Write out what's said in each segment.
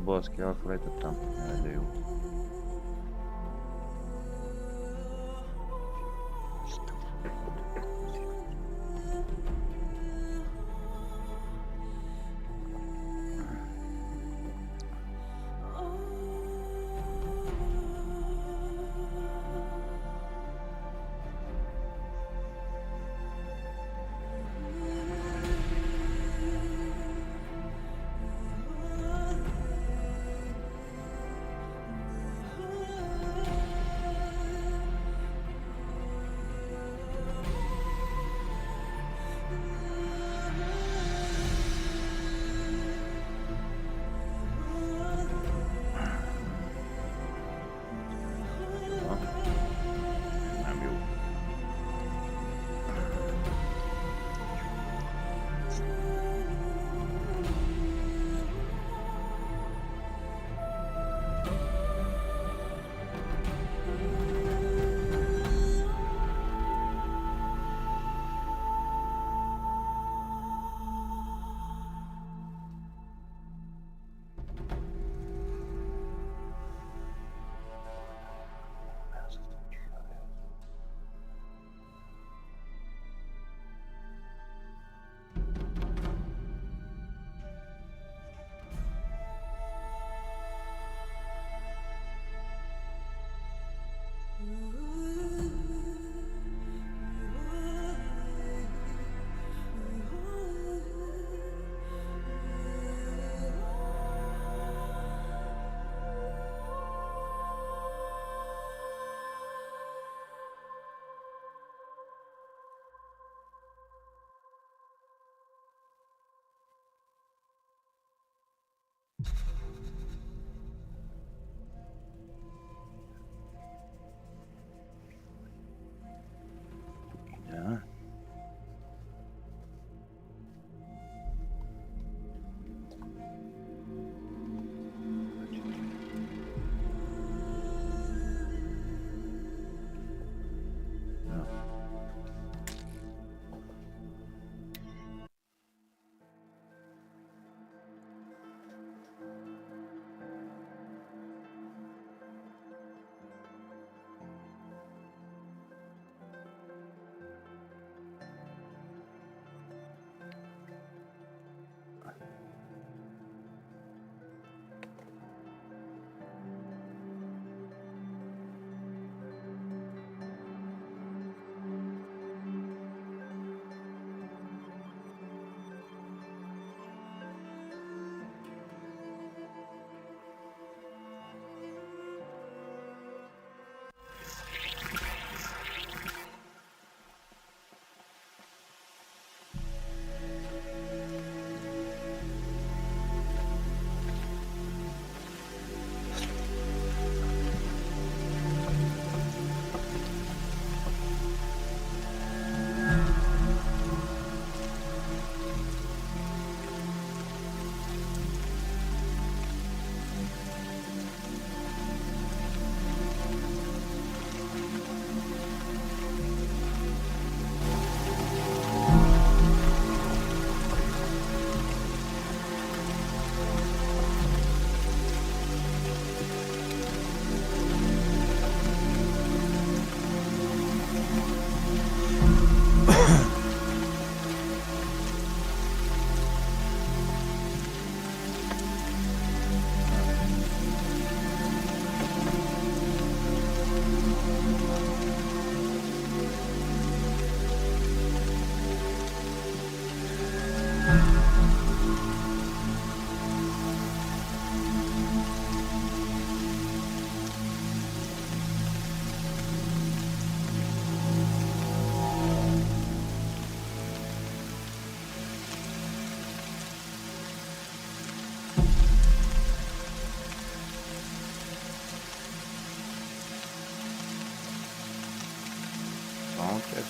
baszki, elfelejtettem. Jaj, de jó. Na, nem jó. Ja. Ja.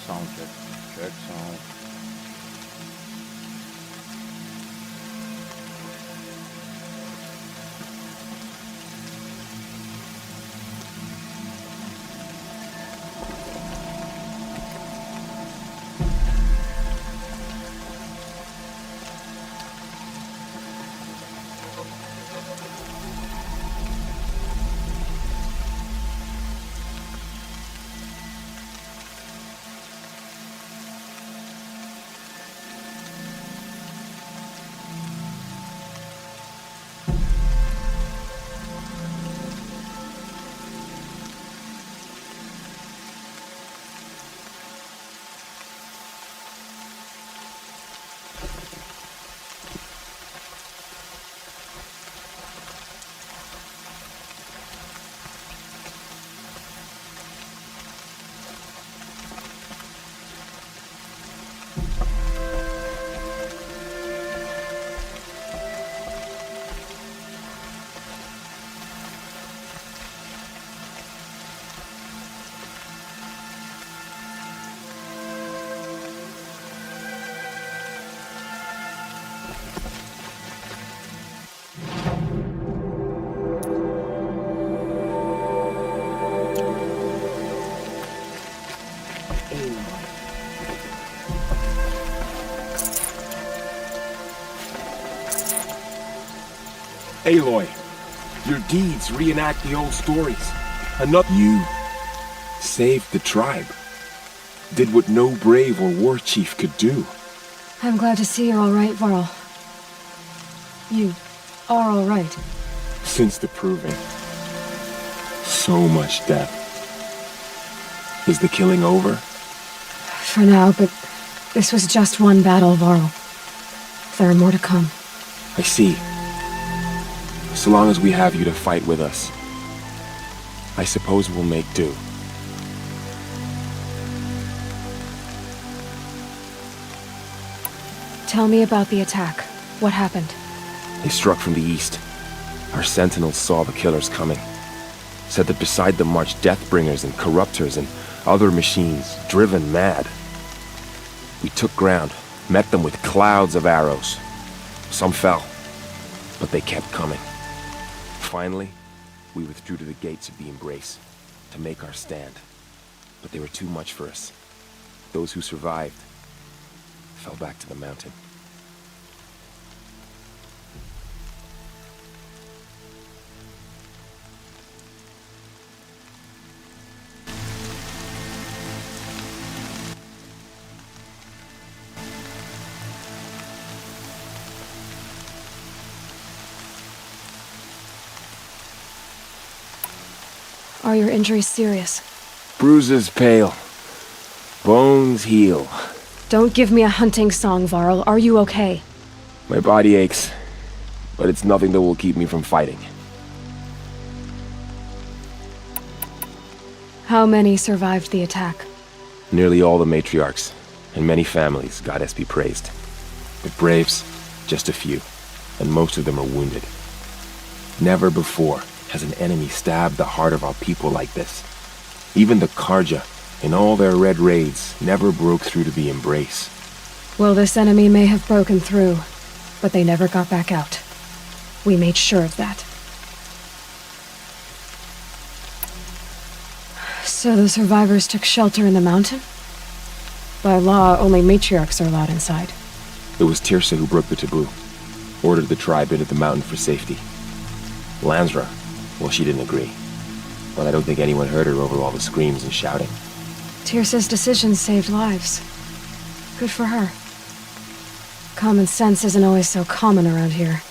Sound check. Check sound. Aloy, your deeds reenact the old stories. Enough you saved the tribe. Did what no brave or war chief could do. I'm glad to see you're all right, Varl. You are all right. Since the proving. So much death. Is the killing over? For now, but this was just one battle, Varl. There are more to come. I see. So long as we have you to fight with us, I suppose we'll make do. Tell me about the attack. What happened? They struck from the east. Our sentinels saw the killers coming. Said that beside them marched Deathbringers and Corruptors and other machines, driven mad. We took ground, met them with clouds of arrows. Some fell, but they kept coming. Finally, we withdrew to the gates of the Embrace to make our stand. But they were too much for us. Those who survived fell back to the mountain. Are your injuries serious? Bruises pale. Bones heal. Don't give me a hunting song, Varl. Are you okay? My body aches, but it's nothing that will keep me from fighting. How many survived the attack? Nearly all the matriarchs, and many families, goddess be praised. But braves, just a few, and most of them are wounded. Never before has an enemy stabbed the heart of our people like this. Even the Karja, in all their red raids, never broke through to the Embrace. Well, this enemy may have broken through, but they never got back out. We made sure of that. So the survivors took shelter in the mountain? By law, only matriarchs are allowed inside. It was Teersa who broke the taboo, ordered the tribe into the mountain for safety. Lansra, well, she didn't agree. But I don't think anyone heard her over all the screams and shouting. Teersa's decision saved lives. Good for her. Common sense isn't always so common around here.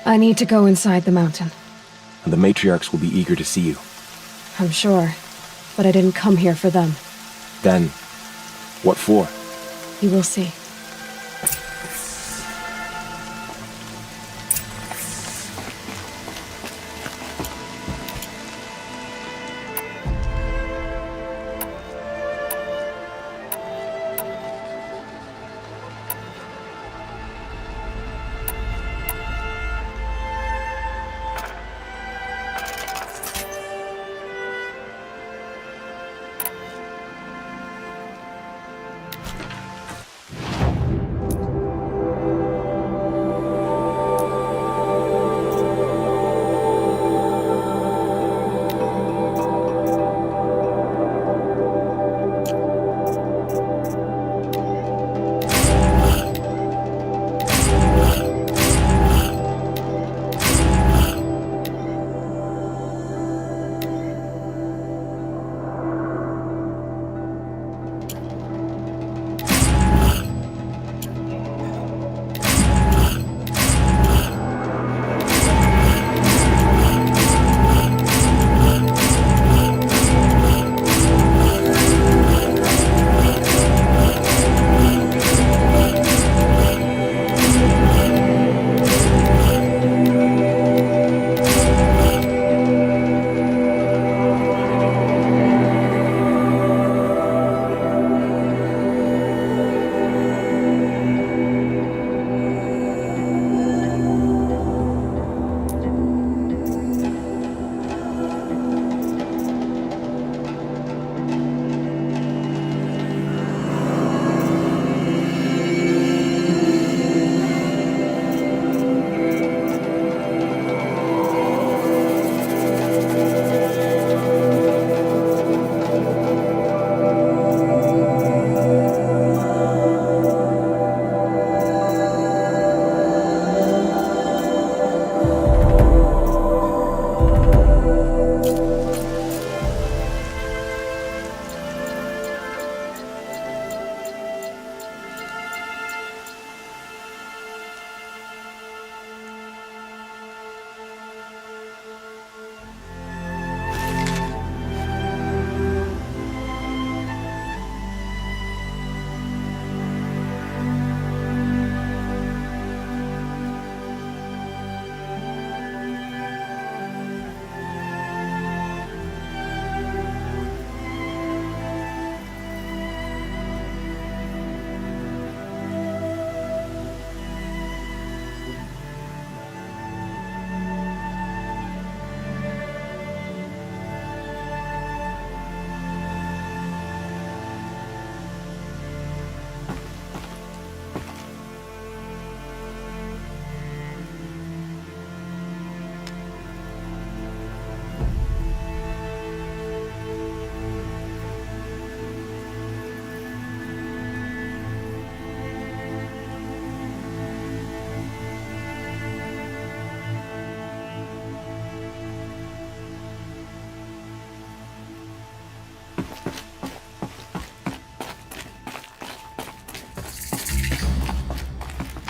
I need to go inside the mountain. And the matriarchs will be eager to see you. I'm sure, but I didn't come here for them. Then, what for? You will see.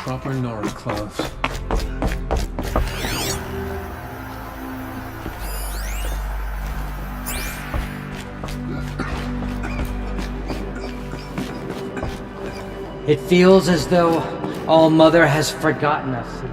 proper Nora clothes. It feels as though All Mother has forgotten us.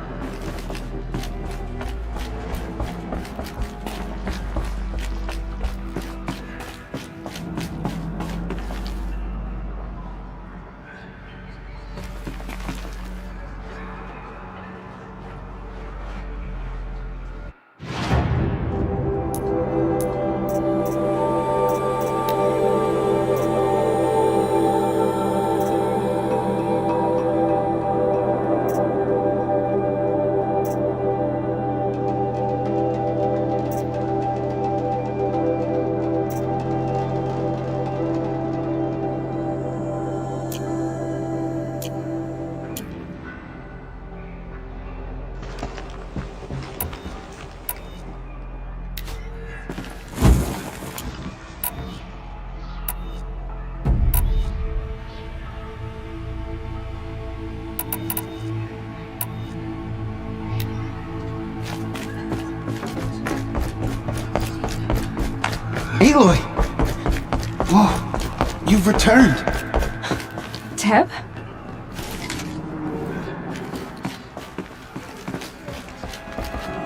Aloy! Whoa, you've returned. Teb?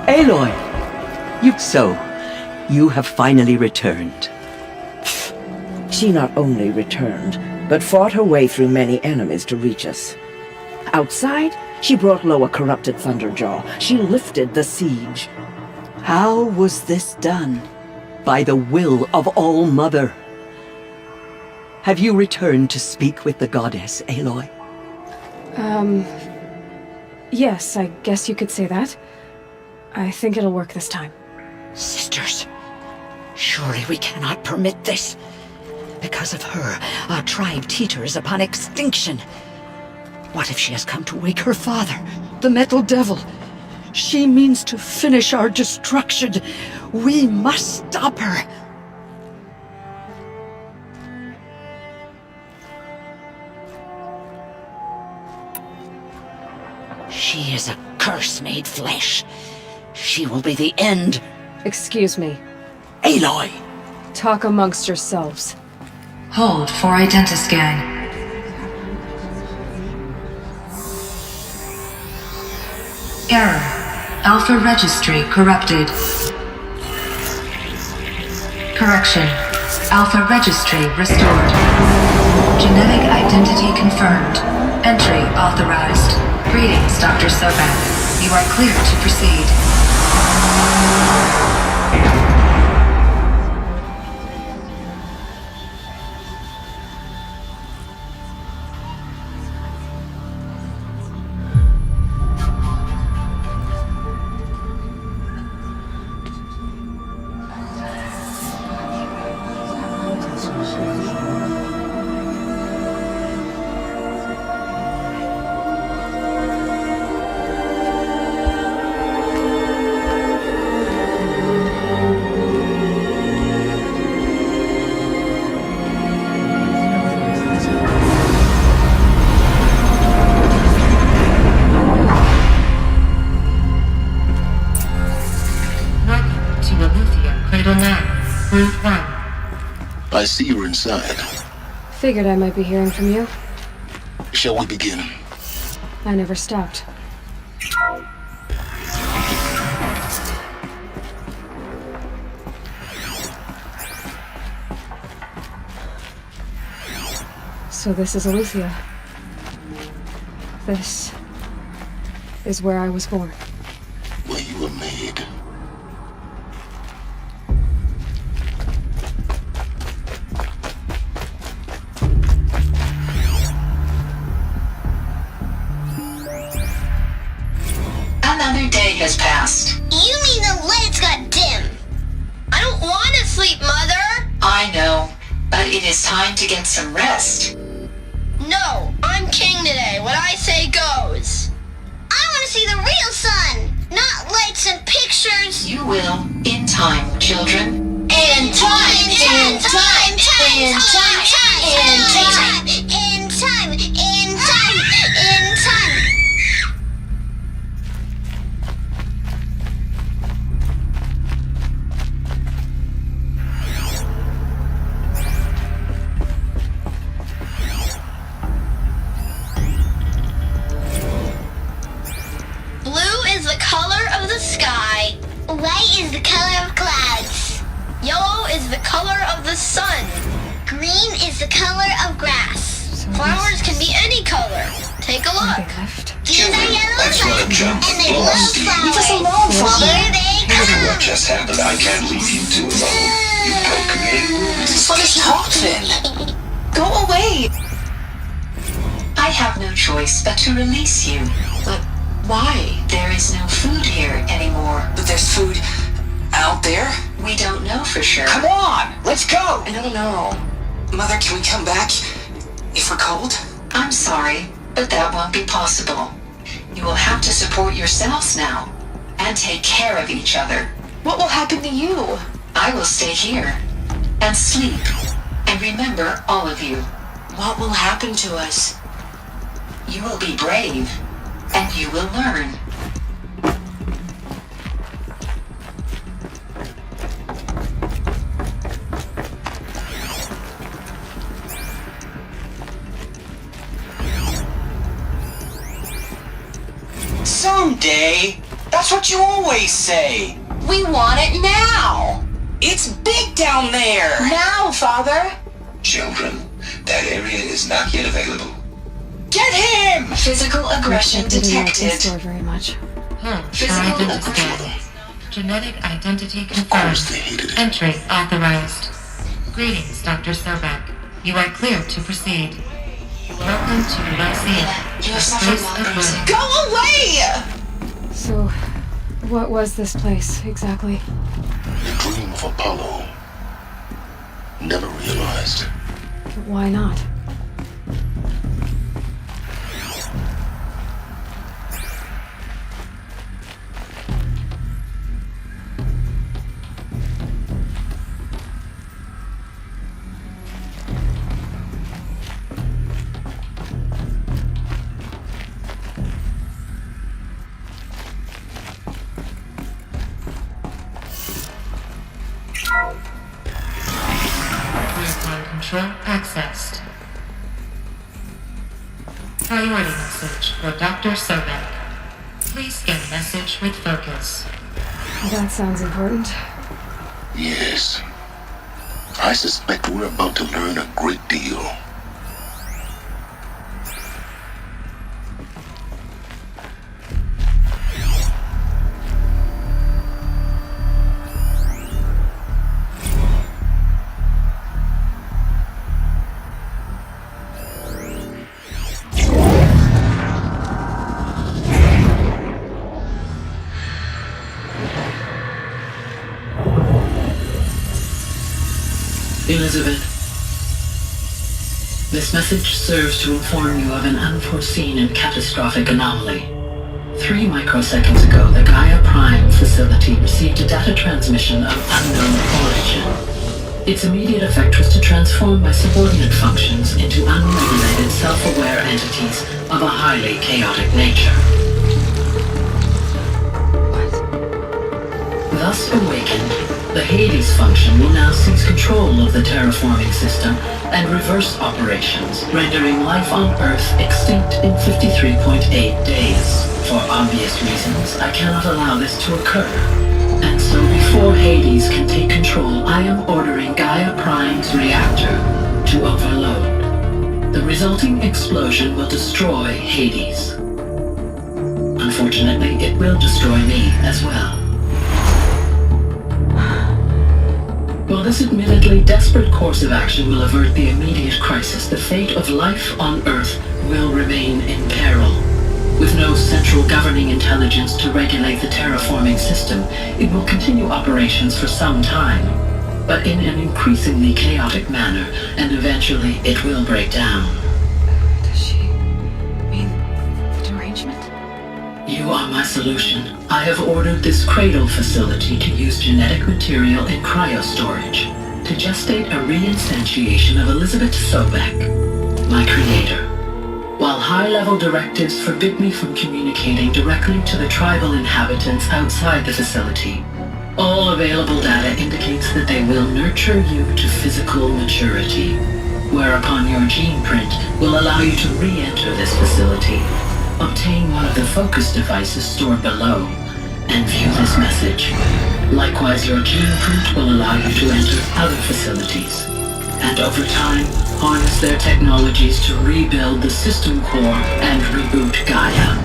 Aloy! You have finally returned. She not only returned, but fought her way through many enemies to reach us. Outside, she brought low a corrupted Thunderjaw. She lifted the siege. How was this done? By the will of All Mother. Have you returned to speak with the goddess, Aloy? Yes, I guess you could say that. I think it'll work this time. Sisters, surely we cannot permit this. Because of her, our tribe teeters upon extinction. What if she has come to wake her father, the Metal Devil? She means to finish our destruction. We must stop her. She is a curse made flesh. She will be the end. Excuse me. Aloy! Talk amongst yourselves. Hold for identiscan. Error. Alpha registry corrupted. Correction. Alpha registry restored. Genetic identity confirmed. Entry authorized. Greetings, Dr. Sobek. You are clear to proceed. I see you're inside. Figured I might be hearing from you. Shall we begin? I never stopped. So this is Aletheia. This is where I was born. Where you were made. Another day has passed. You mean the lights got dim? I don't want to sleep, Mother! I know, but it is time to get some rest. No, I'm king today. What I say goes. I want to see the real sun, not lights and pictures. You will, in time, children. In time, in time, in time, in time, in time, in time, in time. is the color of grass. Flowers can be any color. Take a They look. left. These are yellow That's not a plants, jump. and they Well, love Steve. flowers. Leave us alone, Father. Here they What come. just happened? I can't leave you two alone. You procreated? Let us talk then. Go away. I have no choice but to release you. But why? There is no food here anymore. But there's food out there? We don't know for sure. Come on, let's go. I don't know. Mother, can we come back if we're cold? I'm sorry, but that won't be possible. You will have to support yourselves now and take care of each other. What will happen to you? I will stay here and sleep. And remember, all of you, What will happen to us? you will be brave and you will learn. Someday. That's what you always say. We want it now. It's big down there. Now, Father. Children, that area is not yet available. Get him! Physical aggression I didn't like this detected. door very much. Physical Father, Genetic identity of course confirmed. they hated it. Entry authorized. Greetings, Dr. Sobek. You are cleared to proceed. Welcome to Lyceum, You have the suffered place long of bruising. birth. Go away! So, what was this place exactly? The dream of Apollo. Never realized. Why not? Real-time control accessed. Priority message for Dr. Sobek. Please scan message with focus. That sounds important. Yes. I suspect we're about to learn a great deal. Elizabeth, this message serves to inform you of an unforeseen and catastrophic anomaly. 3 microseconds ago, the Gaia Prime facility received a data transmission of unknown origin. Its immediate effect was to transform my subordinate functions into unregulated, self-aware entities of a highly chaotic nature. Thus awakened, the Hades function will now seize control of the terraforming system and reverse operations, rendering life on Earth extinct in 53.8 days. For obvious reasons, I cannot allow this to occur. And so before Hades can take control, I am ordering Gaia Prime's reactor to overload. The resulting explosion will destroy Hades. Unfortunately, it will destroy me as well. While this admittedly desperate course of action will avert the immediate crisis, the fate of life on Earth will remain in peril. With no central governing intelligence to regulate the terraforming system, it will continue operations for some time, but in an increasingly chaotic manner, and eventually it will break down. Does she mean the derangement? You are my solution. I have ordered this cradle facility to use genetic material in cryostorage to gestate a reinstantiation of Elizabeth Sobek, my creator. While high-level directives forbid me from communicating directly to the tribal inhabitants outside the facility, all available data indicates that they will nurture you to physical maturity, whereupon your gene print will allow you to re-enter this facility, obtain one of the focus devices stored below, and view this message. Likewise, your gene print will allow you to enter other facilities, and over time, harness their technologies to rebuild the system core and reboot Gaia.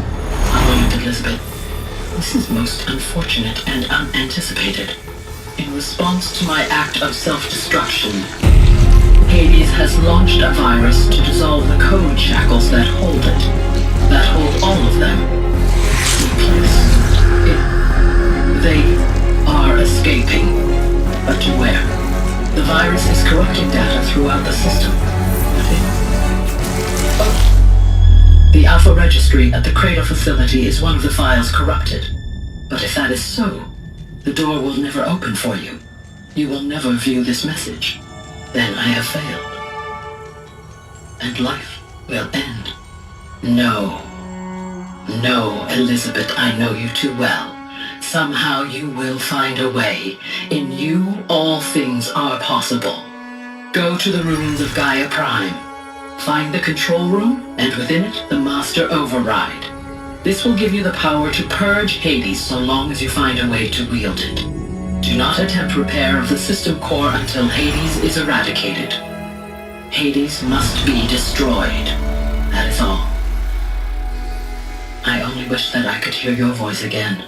However, Elizabeth, this is most unfortunate and unanticipated. In response to my act of self-destruction, Hades has launched a virus to dissolve the code shackles that hold it, that hold all of them in place. They are escaping, but to where? The virus is corrupting data throughout the system. The Alpha Registry at the Cradle facility is one of the files corrupted. But if that is so, the door will never open for you. You will never view this message. Then I have failed. And life will end. No. No, Elizabeth, I know you too well. Somehow you will find a way. In you, all things are possible. Go to the ruins of Gaia Prime. Find the control room, and within it, the Master Override. This will give you the power to purge Hades so long as you find a way to wield it. Do not attempt repair of the system core until Hades is eradicated. Hades must be destroyed. That is all. I only wish that I could hear your voice again.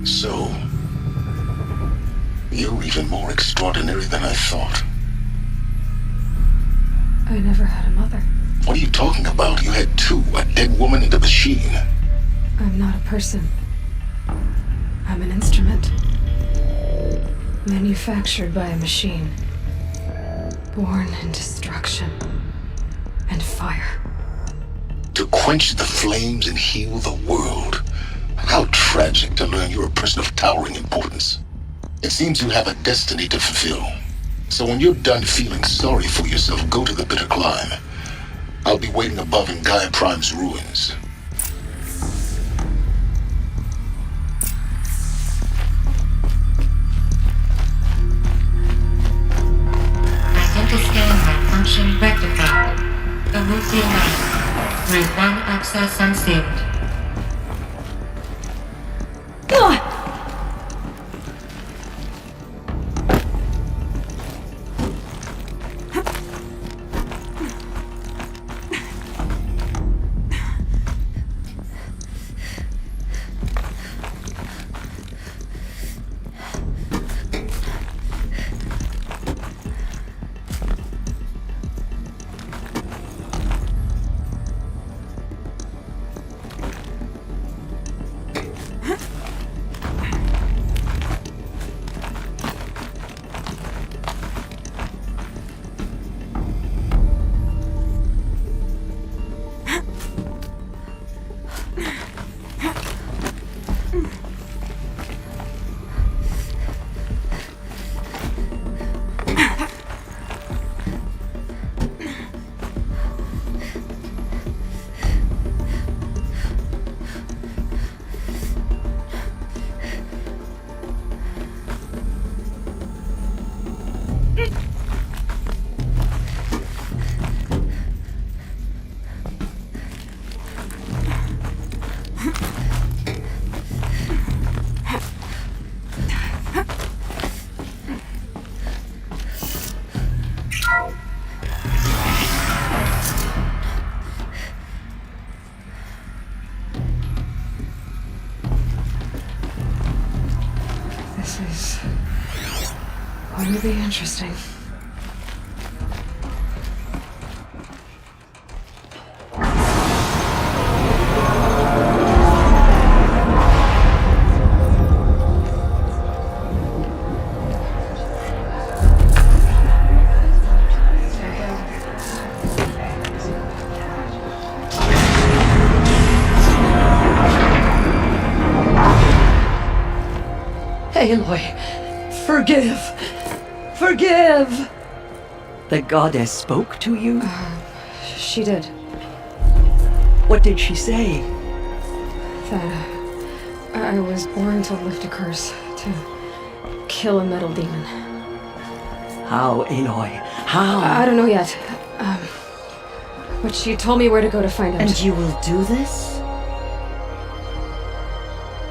So, you're even more extraordinary than I thought. I never had a mother. What are you talking about? You had two, a dead woman and a machine. I'm not a person. I'm an instrument. Manufactured by a machine. Born in destruction and fire. To quench the flames and heal the world. How tragic to learn you're a person of towering importance. It seems you have a destiny to fulfill. So when you're done feeling sorry for yourself, go to the bitter climb. I'll be waiting above in Gaia Prime's ruins. Identity scan malfunction rectified. Remove the alarm. Route 1 access unsealed. This is going to be interesting. Aloy, forgive! Forgive! The goddess spoke to you? She did. What did she say? That I was born to lift a curse, to kill a metal demon. How, Aloy? How? I don't know yet. But she told me where to go to find out. And you will do this?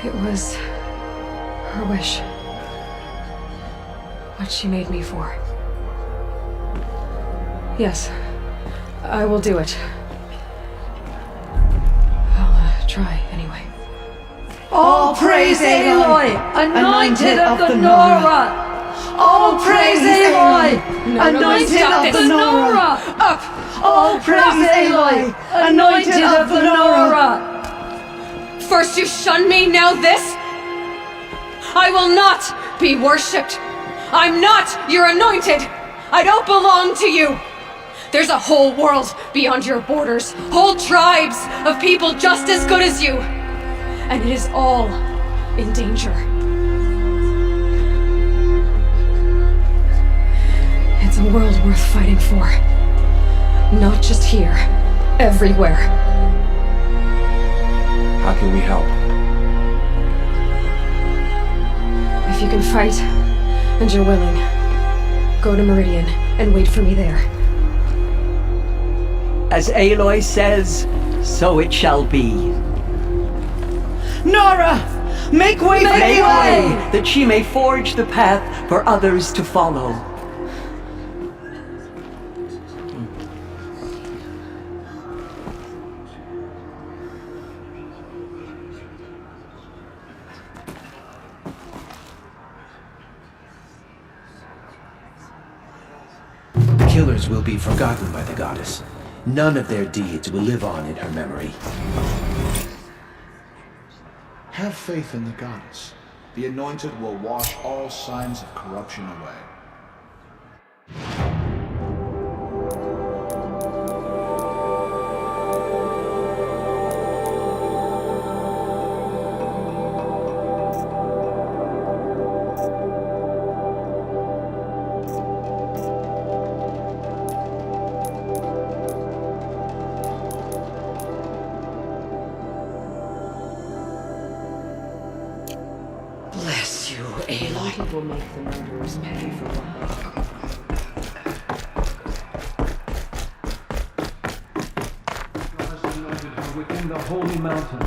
It was her wish. What she made me for. Yes, I will do it. I'll try anyway. All praise Aloy, anointed of the Nora! All praise Aloy, anointed of the Nora! Up! All praise Aloy, anointed of the Nora! First you shun me, now this? I will not be worshipped. I'm not your anointed. I don't belong to you. There's a whole world beyond your borders, whole tribes of people just as good as you. And it is all in danger. It's a world worth fighting for. Not just here, everywhere. How can we help? If you can fight, and you're willing, go to Meridian and wait for me there. As Aloy says, so it shall be. Nora! Make way for Make Aloy! way, that she may forge the path for others to follow. Killers will be forgotten by the goddess. None of their deeds will live on in her memory. Have faith in the goddess. The anointed will wash all signs of corruption away. Bless you, Aloy. Will make the murderers pay for what they within the holy mountain.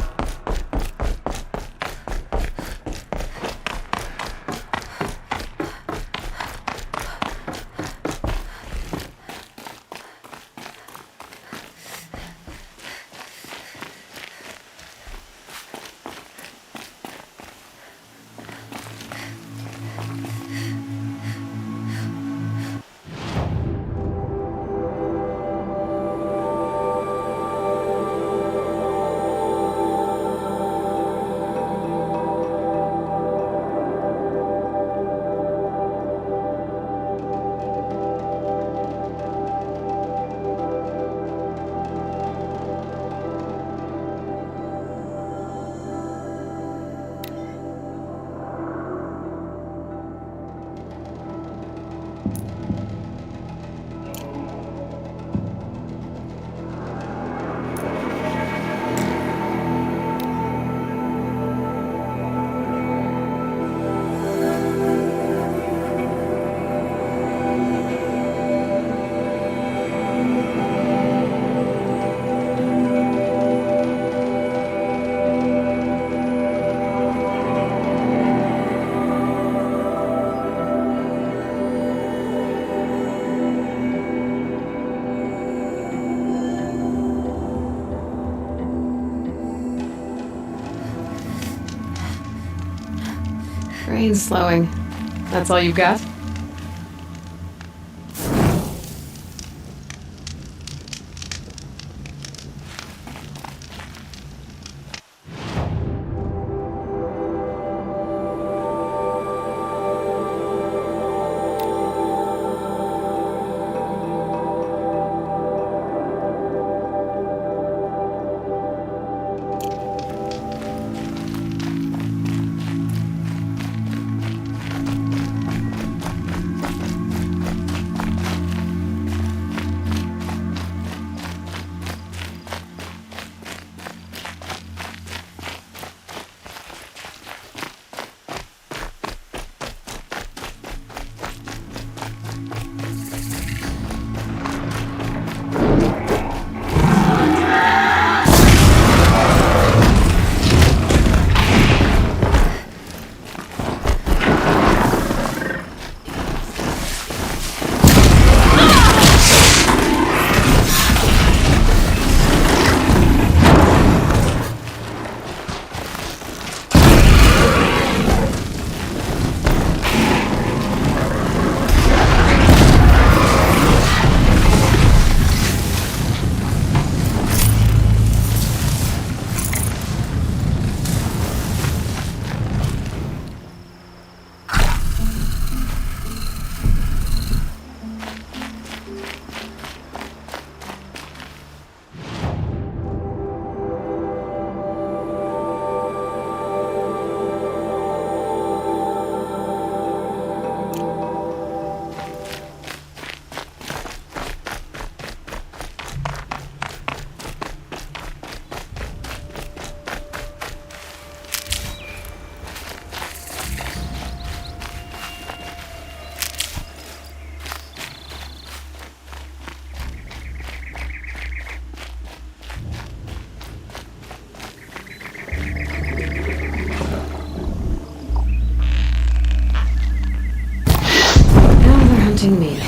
Brain's slowing. That's all you've got? counting me.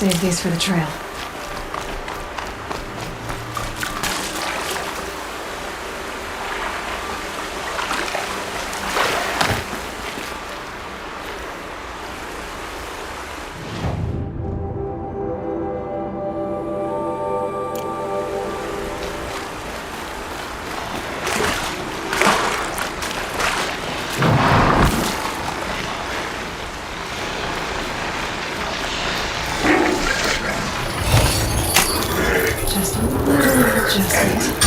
Save these for the trail. Just a little adjustment.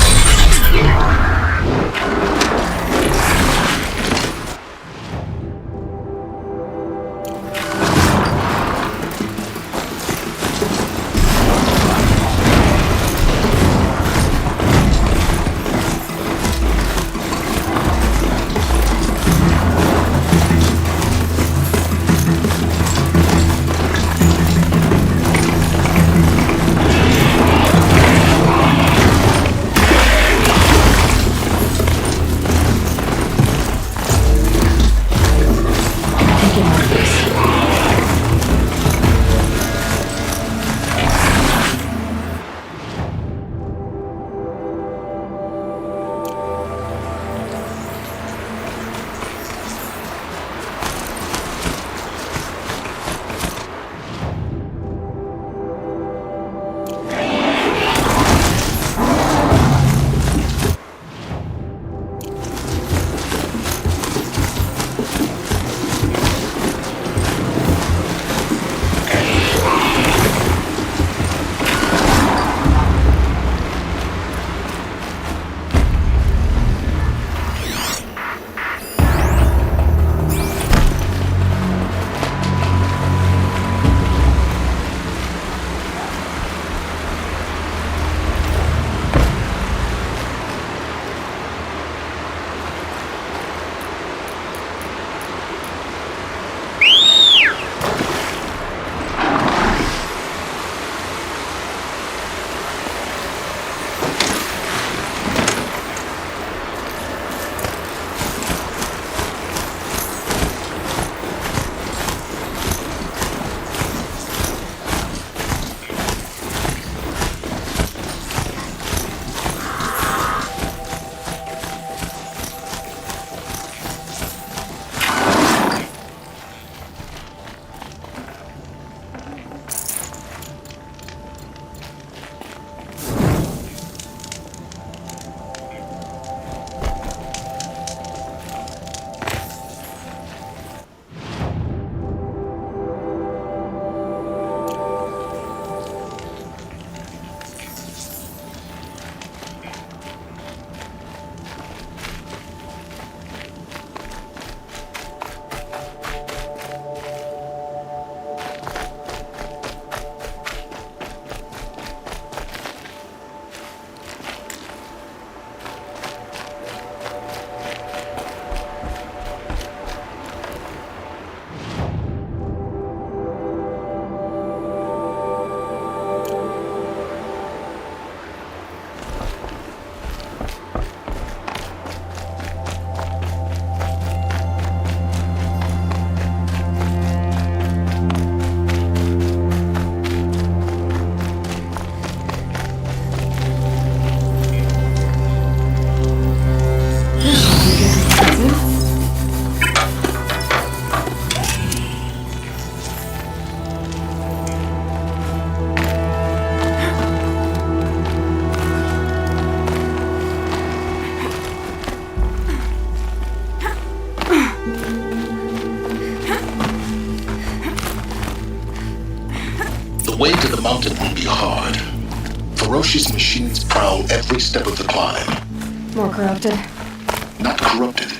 mountain will be hard. Ferocious machines prowl every step of the climb. More corrupted? Not corrupted,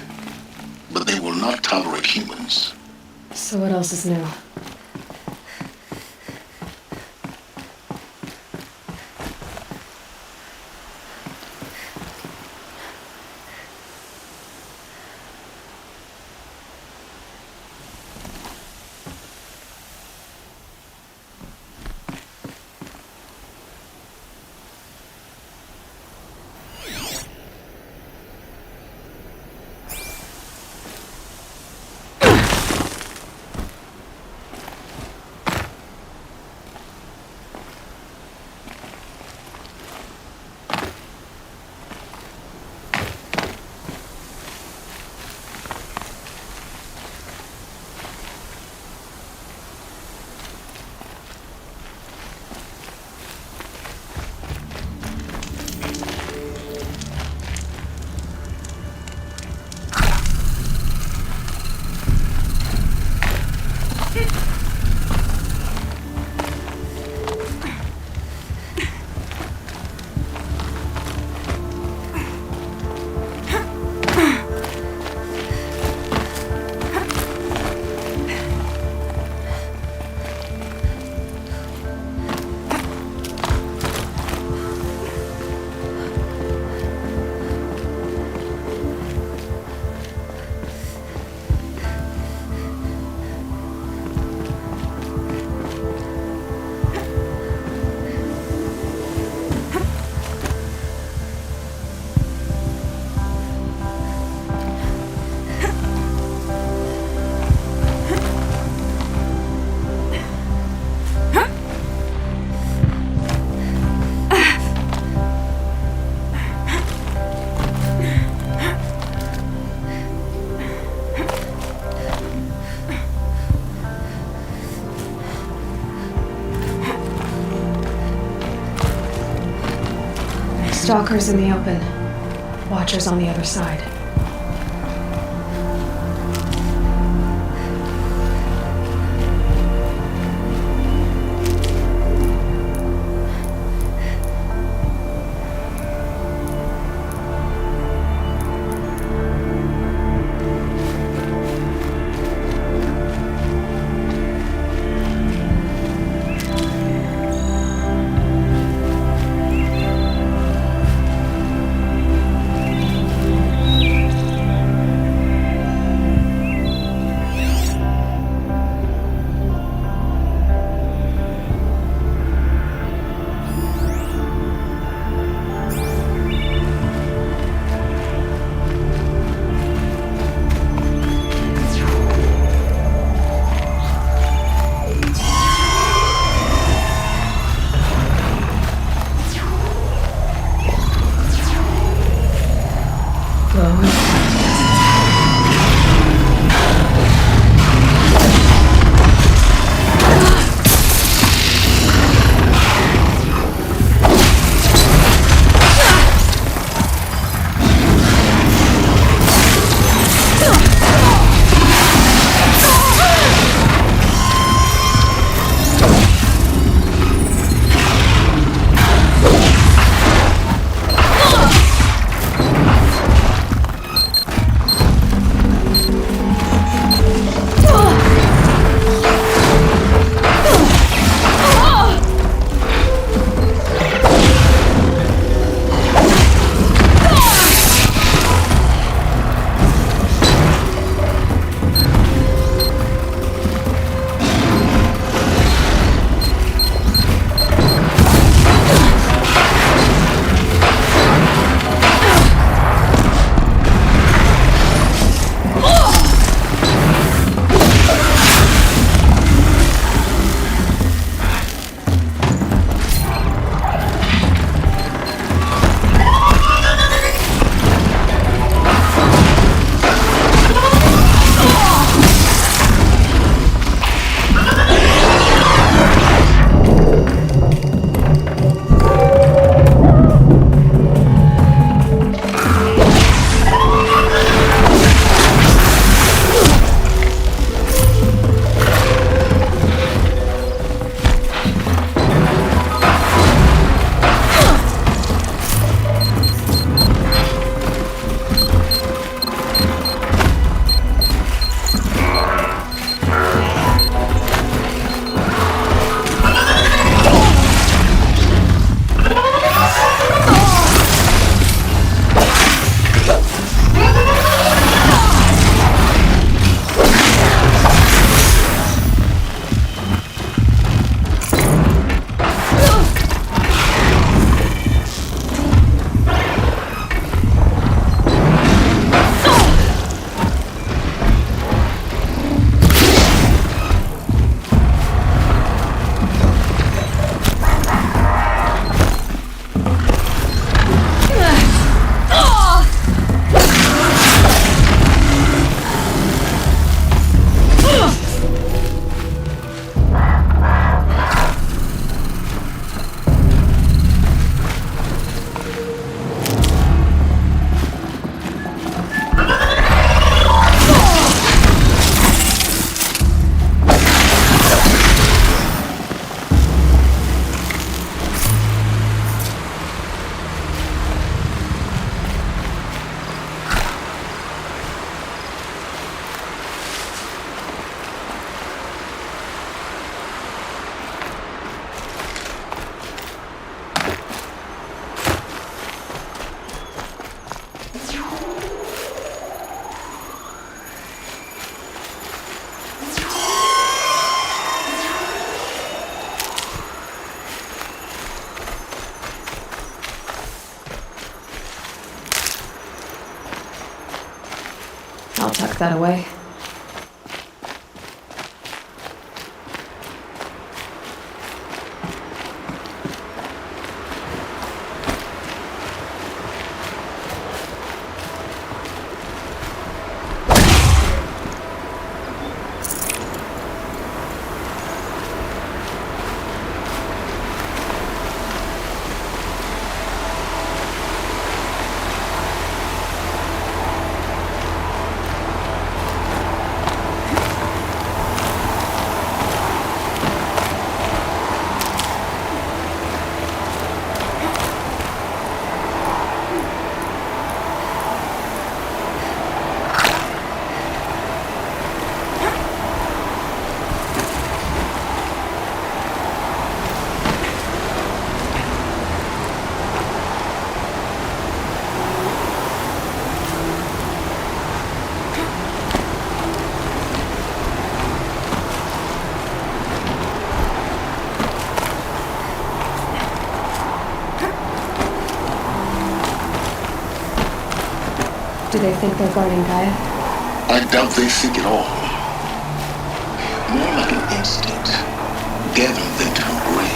but they will not tolerate humans. So what else is new? Stalkers in the open. Watchers on the other side. I'll tuck that away. Do they think they're guarding Gaia? I doubt they think at all. More like an instinct, gathering them to her grave.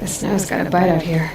The snow's got a bite out here.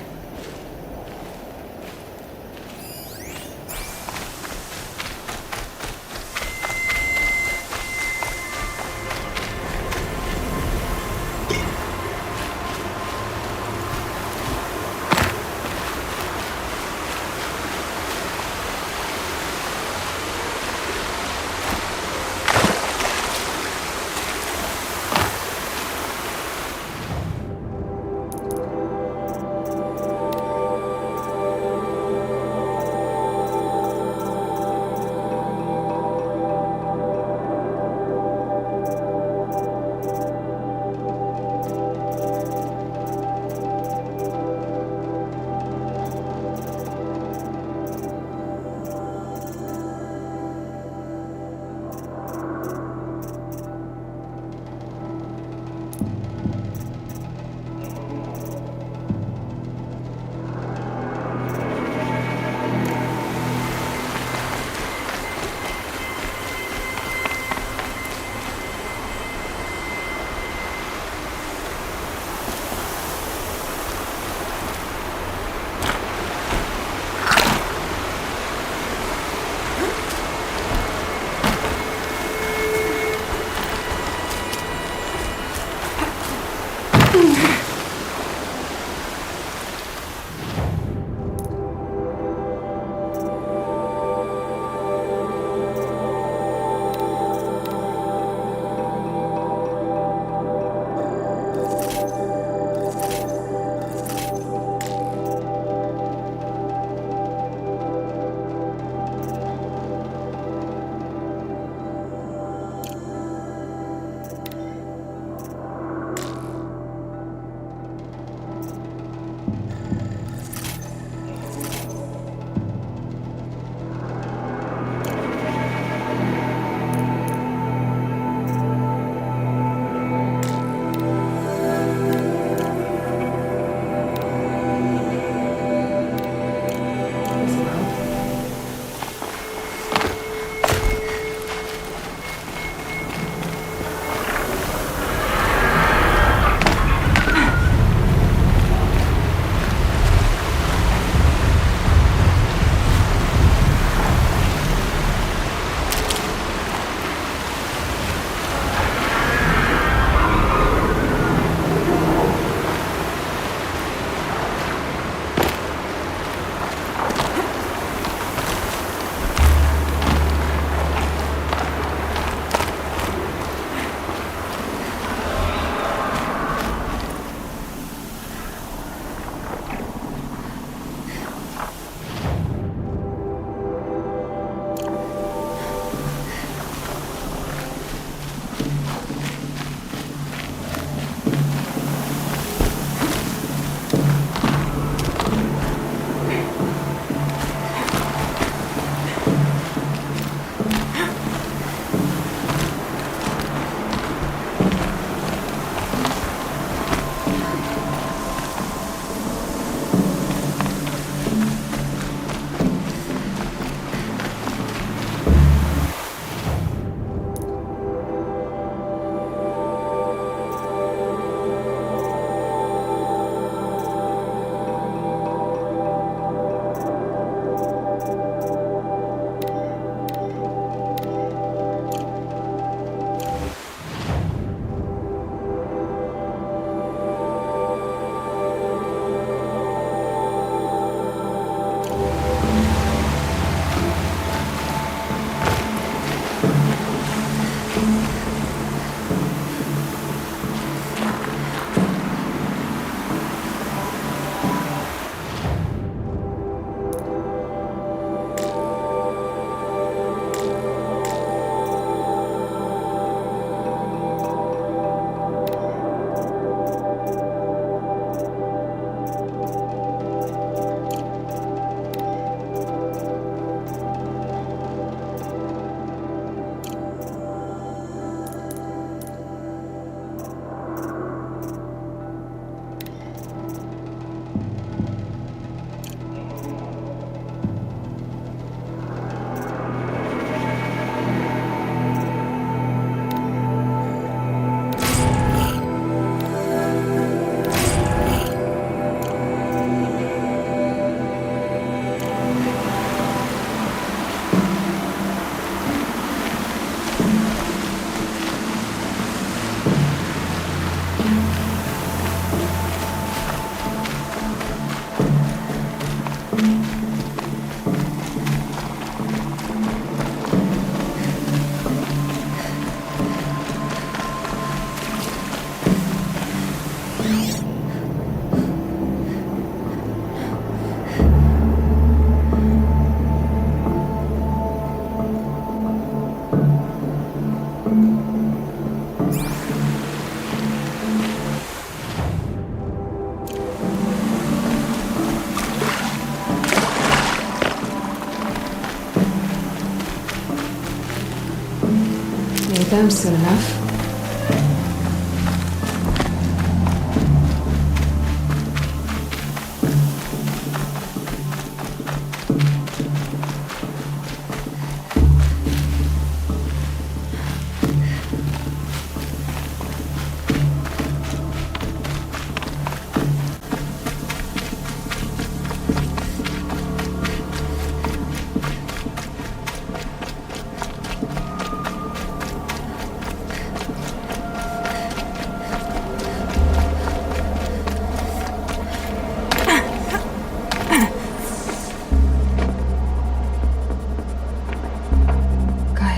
down soon enough.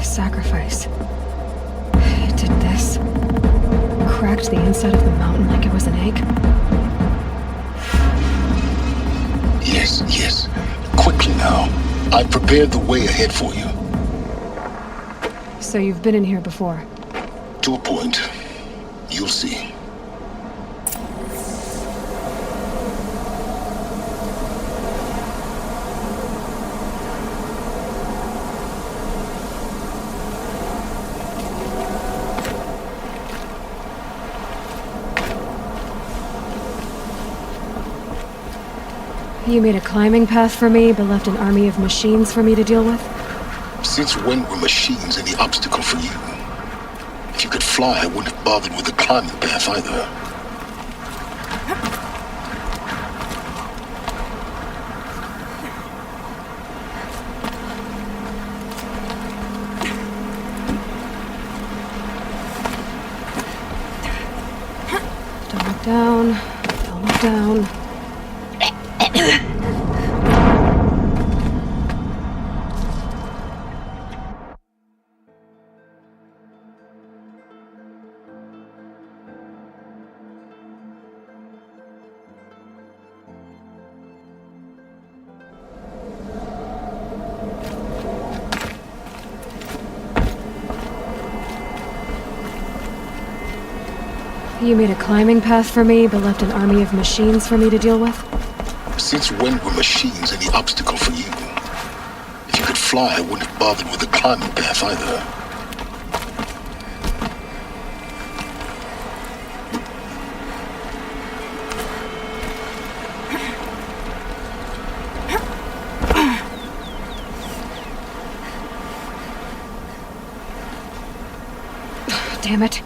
Sacrifice. It did this. Cracked the inside of the mountain like it was an egg. Yes, yes. Quickly now. I've prepared the way ahead for you. So you've been in here before? To a point. You'll see. You made a climbing path for me, but left an army of machines for me to deal with? Since when were machines any obstacle for you? If you could fly, I wouldn't have bothered with the climbing path either. Don't look down. Don't look down. You made a climbing path for me, but left an army of machines for me to deal with? Since when were machines any obstacle for you? If you could fly, I wouldn't have bothered with the climbing path either. Damn it.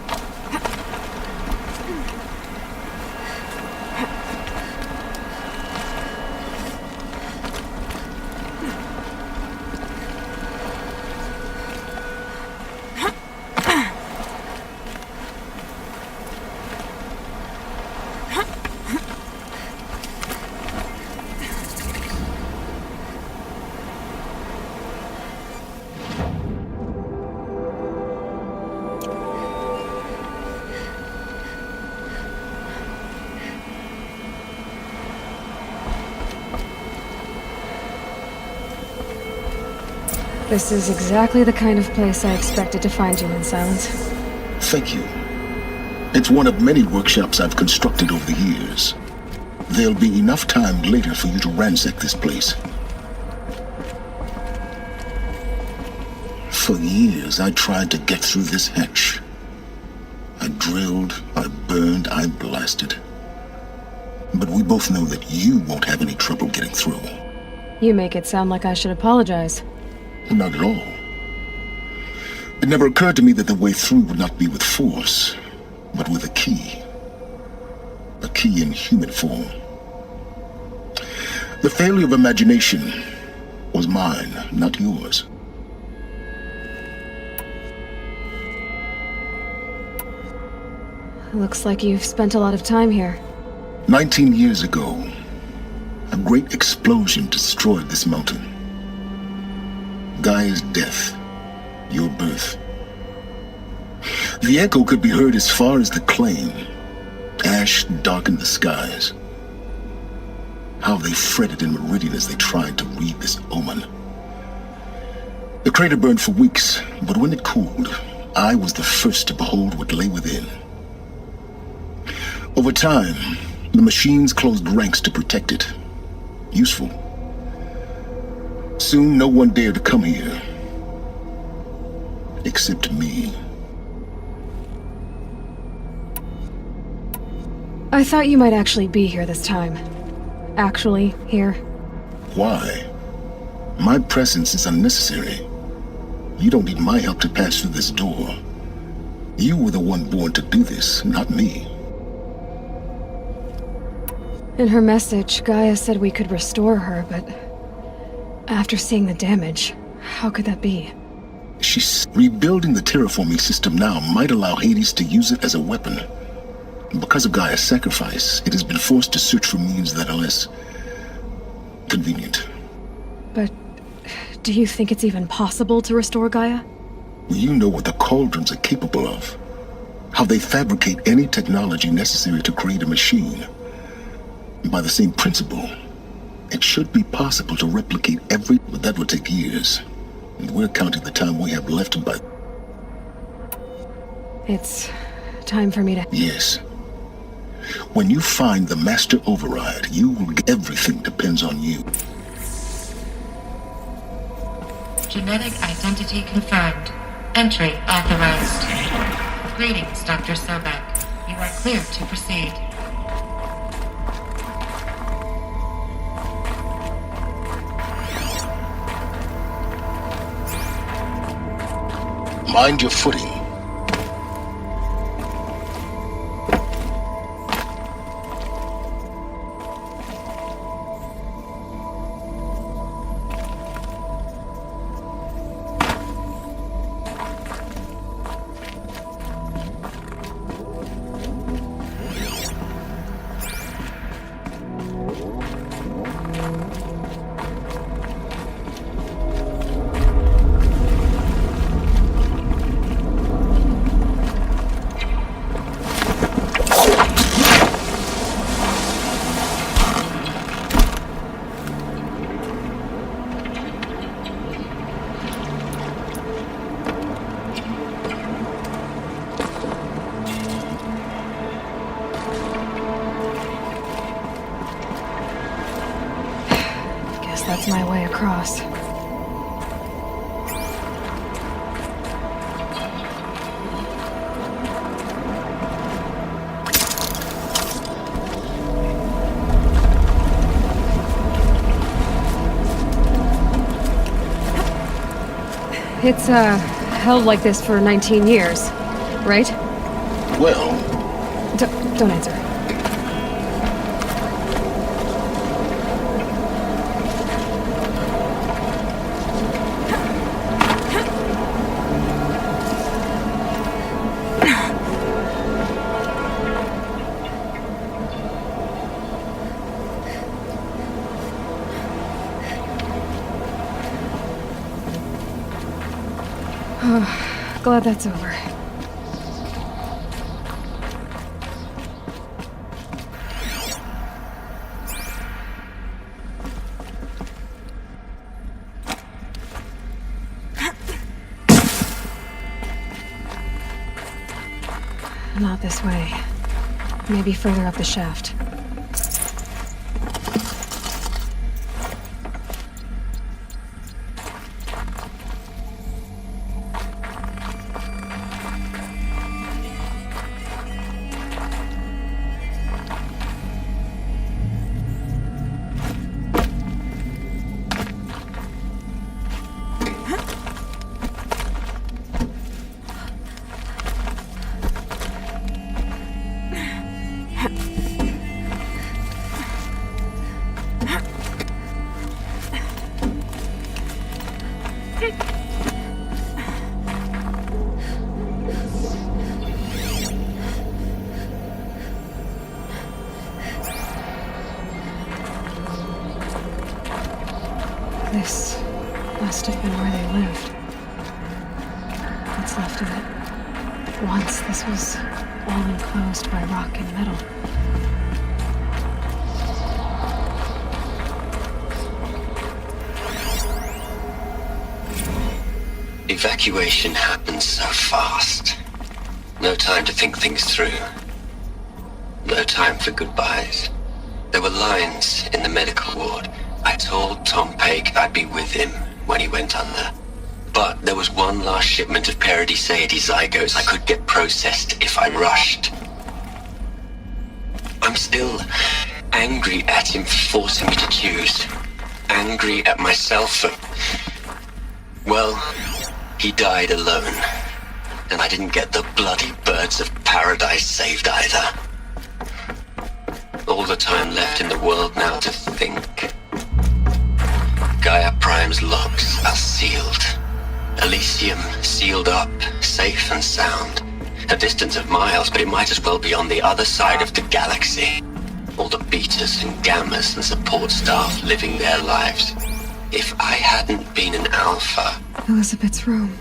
This is exactly the kind of place I expected to find you in, Silence. Thank you. It's one of many workshops I've constructed over the years. There'll be enough time later for you to ransack this place. For years, I tried to get through this hatch. I drilled, I burned, I blasted. But we both know that you won't have any trouble getting through. You make it sound like I should apologize. Not at all. It never occurred to me that the way through would not be with force, but with a key. A key in human form. The failure of imagination was mine, not yours. Looks like you've spent a lot of time here. 19 years ago, a great explosion destroyed this mountain. Gaia's death, your birth. The echo could be heard as far as the claim. Ash darkened the skies. How they fretted in Meridian as they tried to read this omen. The crater burned for weeks, but when it cooled, I was the first to behold what lay within. Over time, the machines closed ranks to protect it. Useful. Soon, no one dared to come here. Except me. I thought you might actually be here this time. Actually, here. Why? My presence is unnecessary. You don't need my help to pass through this door. You were the one born to do this, not me. In her message, Gaia said we could restore her, but... after seeing the damage, how could that be? She's rebuilding the terraforming system now might allow Hades to use it as a weapon. Because of Gaia's sacrifice, it has been forced to search for means that are less convenient. But do you think it's even possible to restore Gaia? You know what the Cauldrons are capable of. How they fabricate any technology necessary to create a machine. By the same principle, it should be possible to replicate every... but that would take years. And we're counting the time we have left by... It's time for me to... Yes. When you find the Master Override, you will get... everything depends on you. Genetic identity confirmed. Entry authorized. Greetings, Dr. Sobek. You are cleared to proceed. Mind your footing. That's my way across. It's, held like this for 19 years, right? Well... Don't answer. Glad that's over. Not this way. Maybe further up the shaft. This must have been where they lived. What's left of it. Once this was all enclosed by rock and metal. Evacuation happens so fast. No time to think things through. No time for goodbyes. There were lines in the medical ward. I told Tom Paik I'd be with him when he went under. But there was one last shipment of Paradis-Sade zygotes I could get processed if I rushed. I'm I'm still angry at him for forcing me to choose. Angry at myself for... Well, he died alone. And I didn't get the bloody birds of paradise saved either. All the time left in the world now to think. Gaia Prime's locks are sealed. Elysium sealed up, safe and sound. A distance of miles, but it might as well be on the other side of the galaxy. All the betas and gammas and support staff living their lives. If I hadn't been an alpha... Elizabeth's room.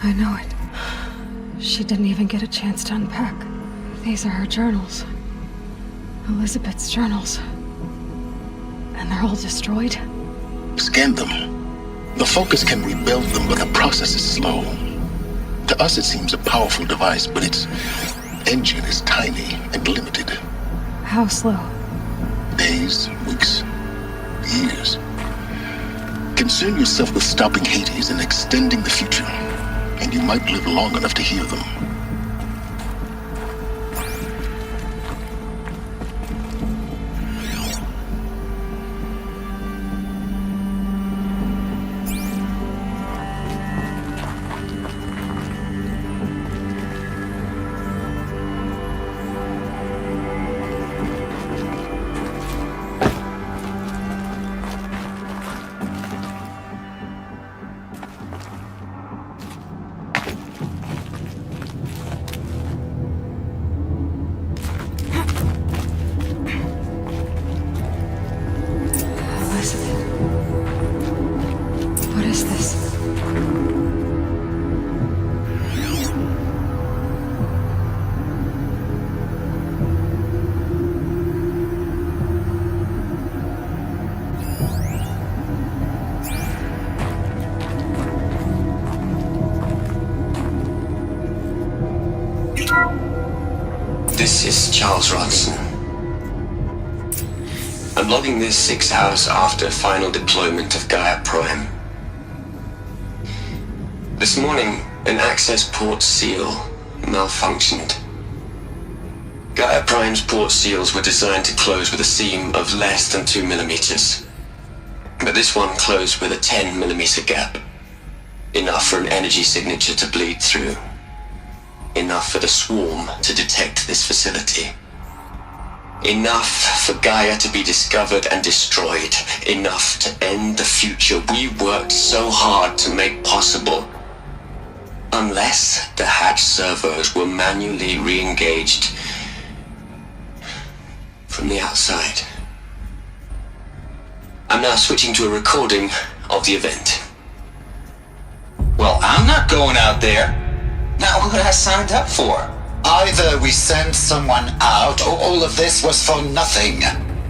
I know it. She didn't even get a chance to unpack. These are her journals. Elizabeth's journals. And they're all destroyed? Scan them. The Focus can rebuild them, but the process is slow. To us, it seems a powerful device, but its engine is tiny and limited. How slow? Days, weeks, years. Concern yourself with stopping Hades and extending the future, and you might live long enough to hear them. What is this? This is Charles Rodson. I'm logging this 6 hours after final deployment of Gaia Prime. This morning, an access port seal malfunctioned. Gaia Prime's port seals were designed to close with a seam of less than 2 millimeters. But this one closed with a 10 millimeter gap. Enough for an energy signature to bleed through. Enough for the swarm to detect this facility. Enough for Gaia to be discovered and destroyed. Enough to end the future we worked so hard to make possible. Unless the hatch servos were manually re-engaged from the outside. I'm now switching to a recording of the event. Well, I'm not going out there. Not what I signed up for. Either we send someone out, or all of this was for nothing.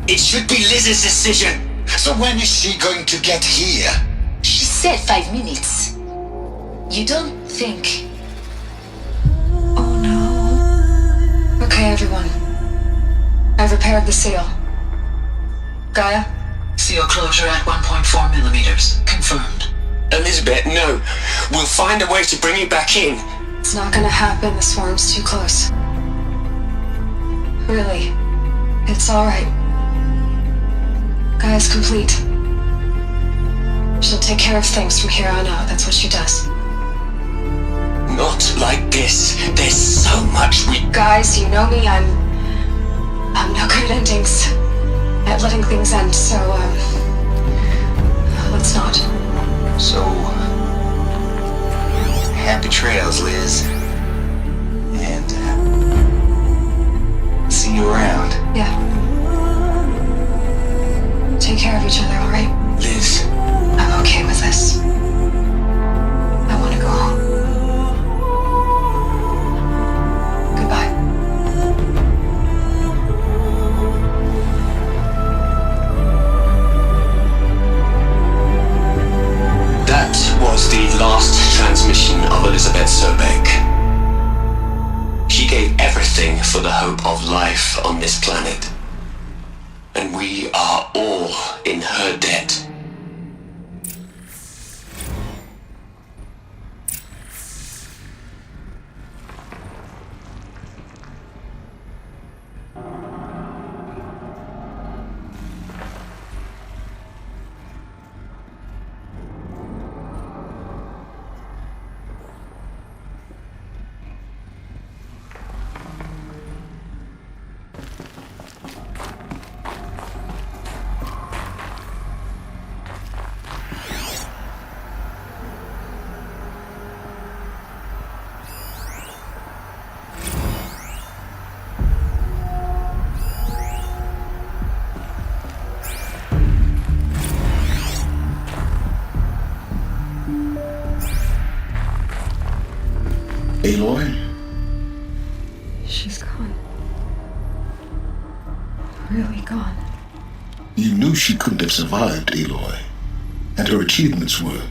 It should be Liz's decision. So when is she going to get here? She said 5 minutes. You don't think... Oh no. Okay, everyone. I've repaired the seal. Gaia? Seal closure at 1.4 millimeters. Confirmed. Elizabeth, no. We'll find a way to bring you back in. It's not gonna happen. The swarm's too close. Really. It's alright. Gaia's complete. She'll take care of things from here on out. That's what she does. Not like this. There's so much we... Guys, you know me. I'm no good at endings. At letting things end, so, let's not. So... happy trails, Liz. And, see you around. Yeah. Take care of each other, alright? Liz. I'm okay with this. I want to go home. Goodbye. That was the last transmission of Elizabeth Sobeck. She gave everything for the hope of life on this planet. And we are all in her debt. really gone. You knew she couldn't have survived, Aloy. And her achievements were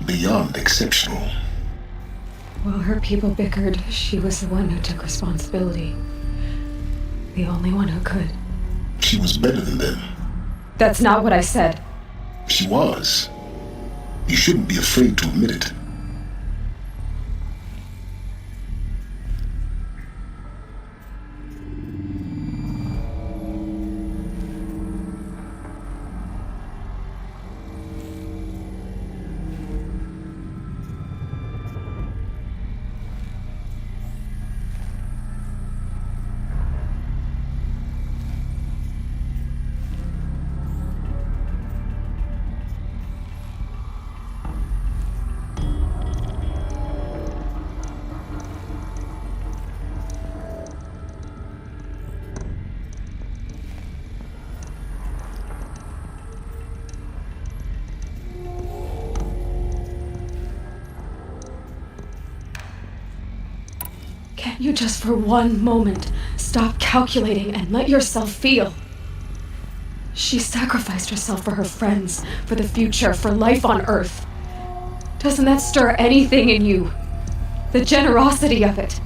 beyond exceptional. While her people bickered, she was the one who took responsibility. The only one who could. She was better than them. That's not what I said. She was. You shouldn't be afraid to admit it. Can't you just for one moment stop calculating and let yourself feel? She sacrificed herself for her friends, for the future, for life on Earth. Doesn't that stir anything in you? The generosity of it.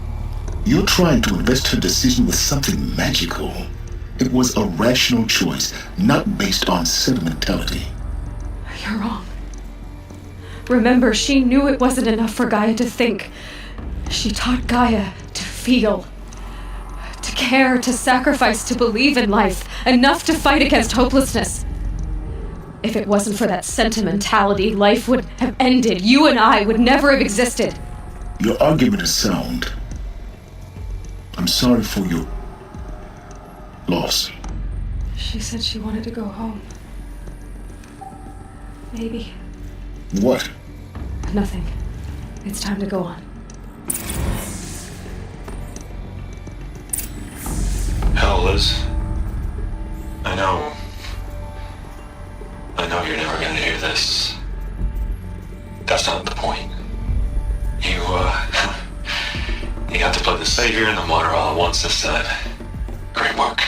You're trying to invest her decision with something magical. It was a rational choice, not based on sentimentality. You're wrong. Remember, she knew it wasn't enough for Gaia to think. She taught Gaia to feel, to care, to sacrifice, to believe in life, enough to fight against hopelessness. If it wasn't for that sentimentality, life would have ended. You and I would never have existed. Your argument is sound. I'm sorry for your loss. She said she wanted to go home. Maybe. What? Nothing. It's time to go on. Hell, Liz. I know you're never gonna hear this. That's not the point. You got to play the savior and the martyr all at once this time. Great work.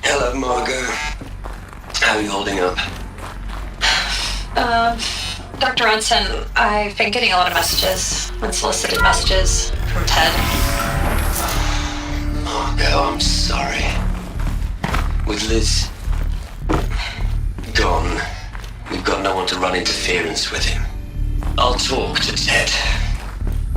Hello, Margot. How are you holding up? Dr. Ronson, I've been getting a lot of messages, unsolicited messages from Ted. Margot, I'm sorry. With Liz gone, we've got no one to run interference with him. I'll talk to Ted.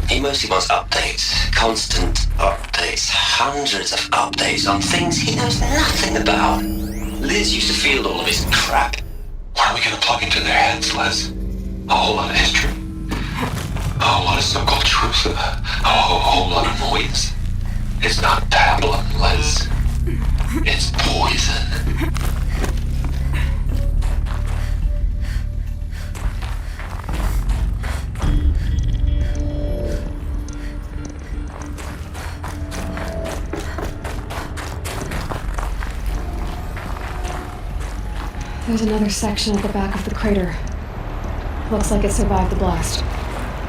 He mostly wants updates, constant updates, hundreds of updates on things he knows nothing about. Liz used to field all of his crap. What are we gonna plug into their heads, Liz? A whole lot of history? A whole lot of so-called truth? A whole lot of noise? It's not pablum, Liz. It's poison. There's another section at the back of the crater. Looks like it survived the blast.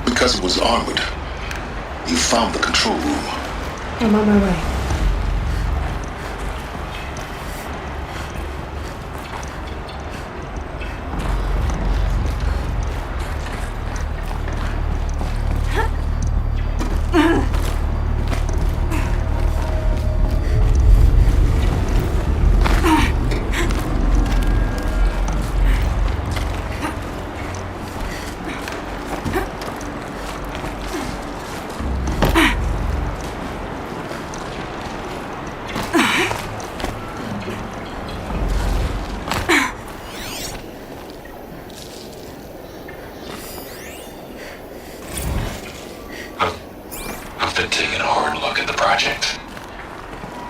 Because it was armored, you found the control room. I'm on my way.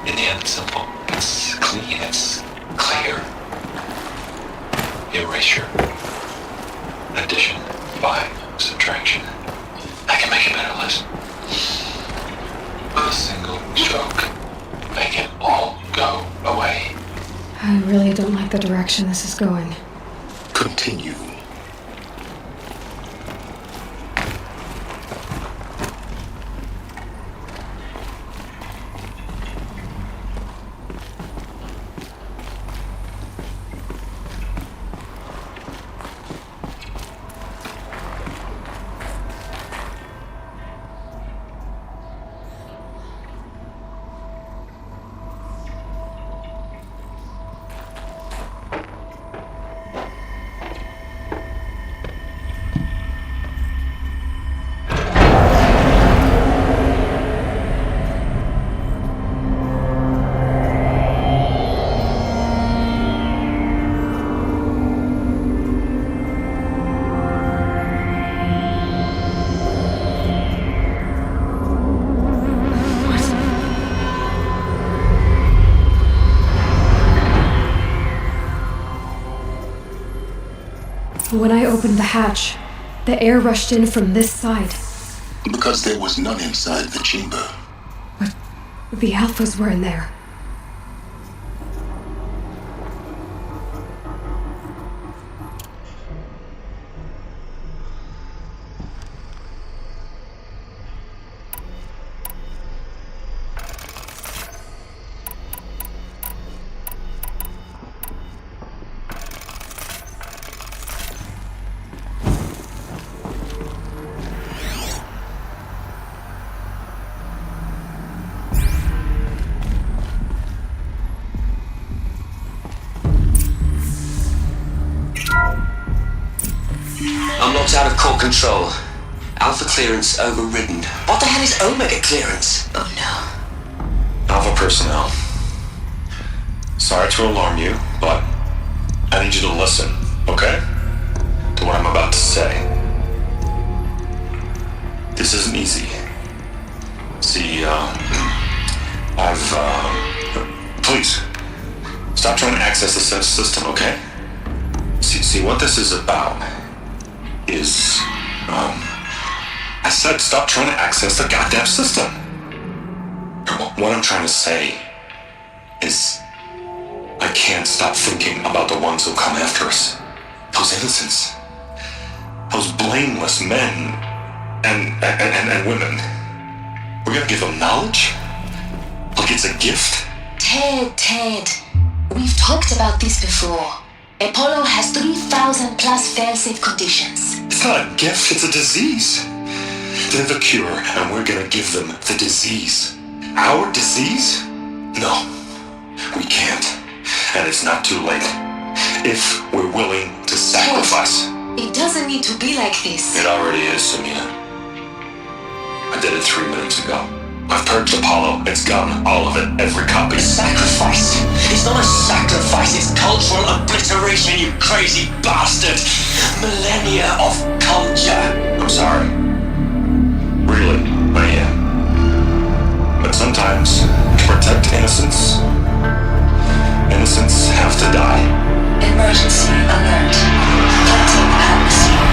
In the end, it's simple. It's clean. It's clear. Erasure. Addition. By subtraction. I can make it better, Liz. With a single stroke. Make it all go away. I really don't like the direction this is going. Continue. When I opened the hatch, the air rushed in from this side. Because there was none inside the chamber. The Alphas were in there. I'm locked out of core control. Alpha clearance overridden. What the hell is Omega clearance? Oh no. Alpha personnel. Sorry to alarm you, but I need you to listen, okay? To what I'm about to say. This isn't easy. See, please, stop trying to access the system, okay? See, what this is about is, I said stop trying to access the goddamn system. What I'm trying to say is, I can't stop thinking about the ones who come after us. Those innocents. Those blameless men and women. We're gonna give them knowledge? Like it's a gift? Ted. We've talked about this before. Apollo has 3,000 plus fail-safe conditions. It's not a gift, it's a disease. They're the cure, and we're gonna give them the disease. Our disease? No, we can't. And it's not too late. If we're willing to sacrifice. It doesn't need to be like this. It already is, Samina. I did it 3 minutes ago. I've purged Apollo. It's gone. All of it. Every copy. Sacrifice? It's not a sacrifice, it's cultural obliteration, you crazy bastard! Millennia of culture! I'm sorry. Really, I am. But sometimes, to protect innocence, innocents have to die. Emergency alert. Contact atmosphere.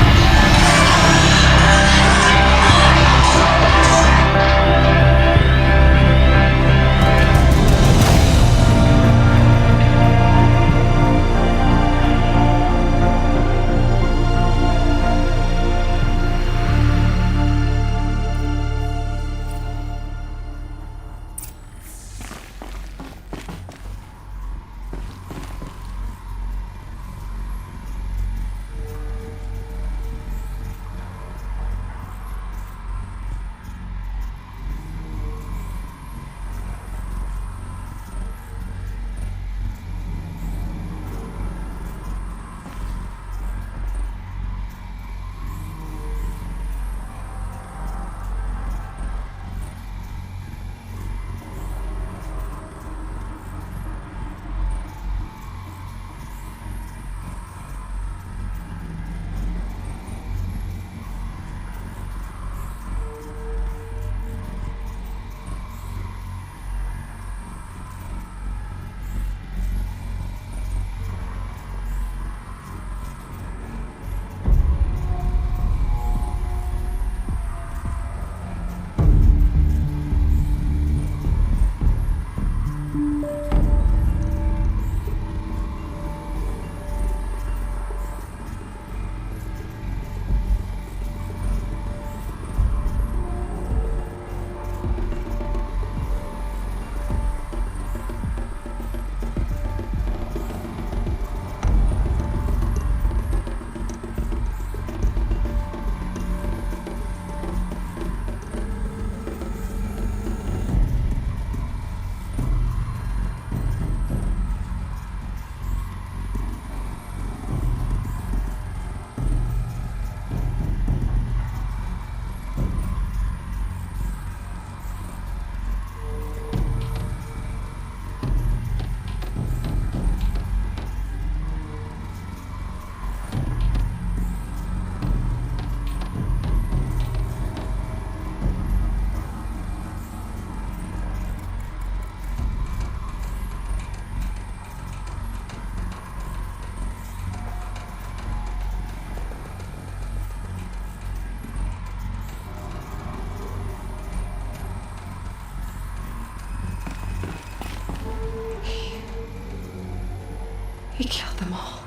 He killed them all.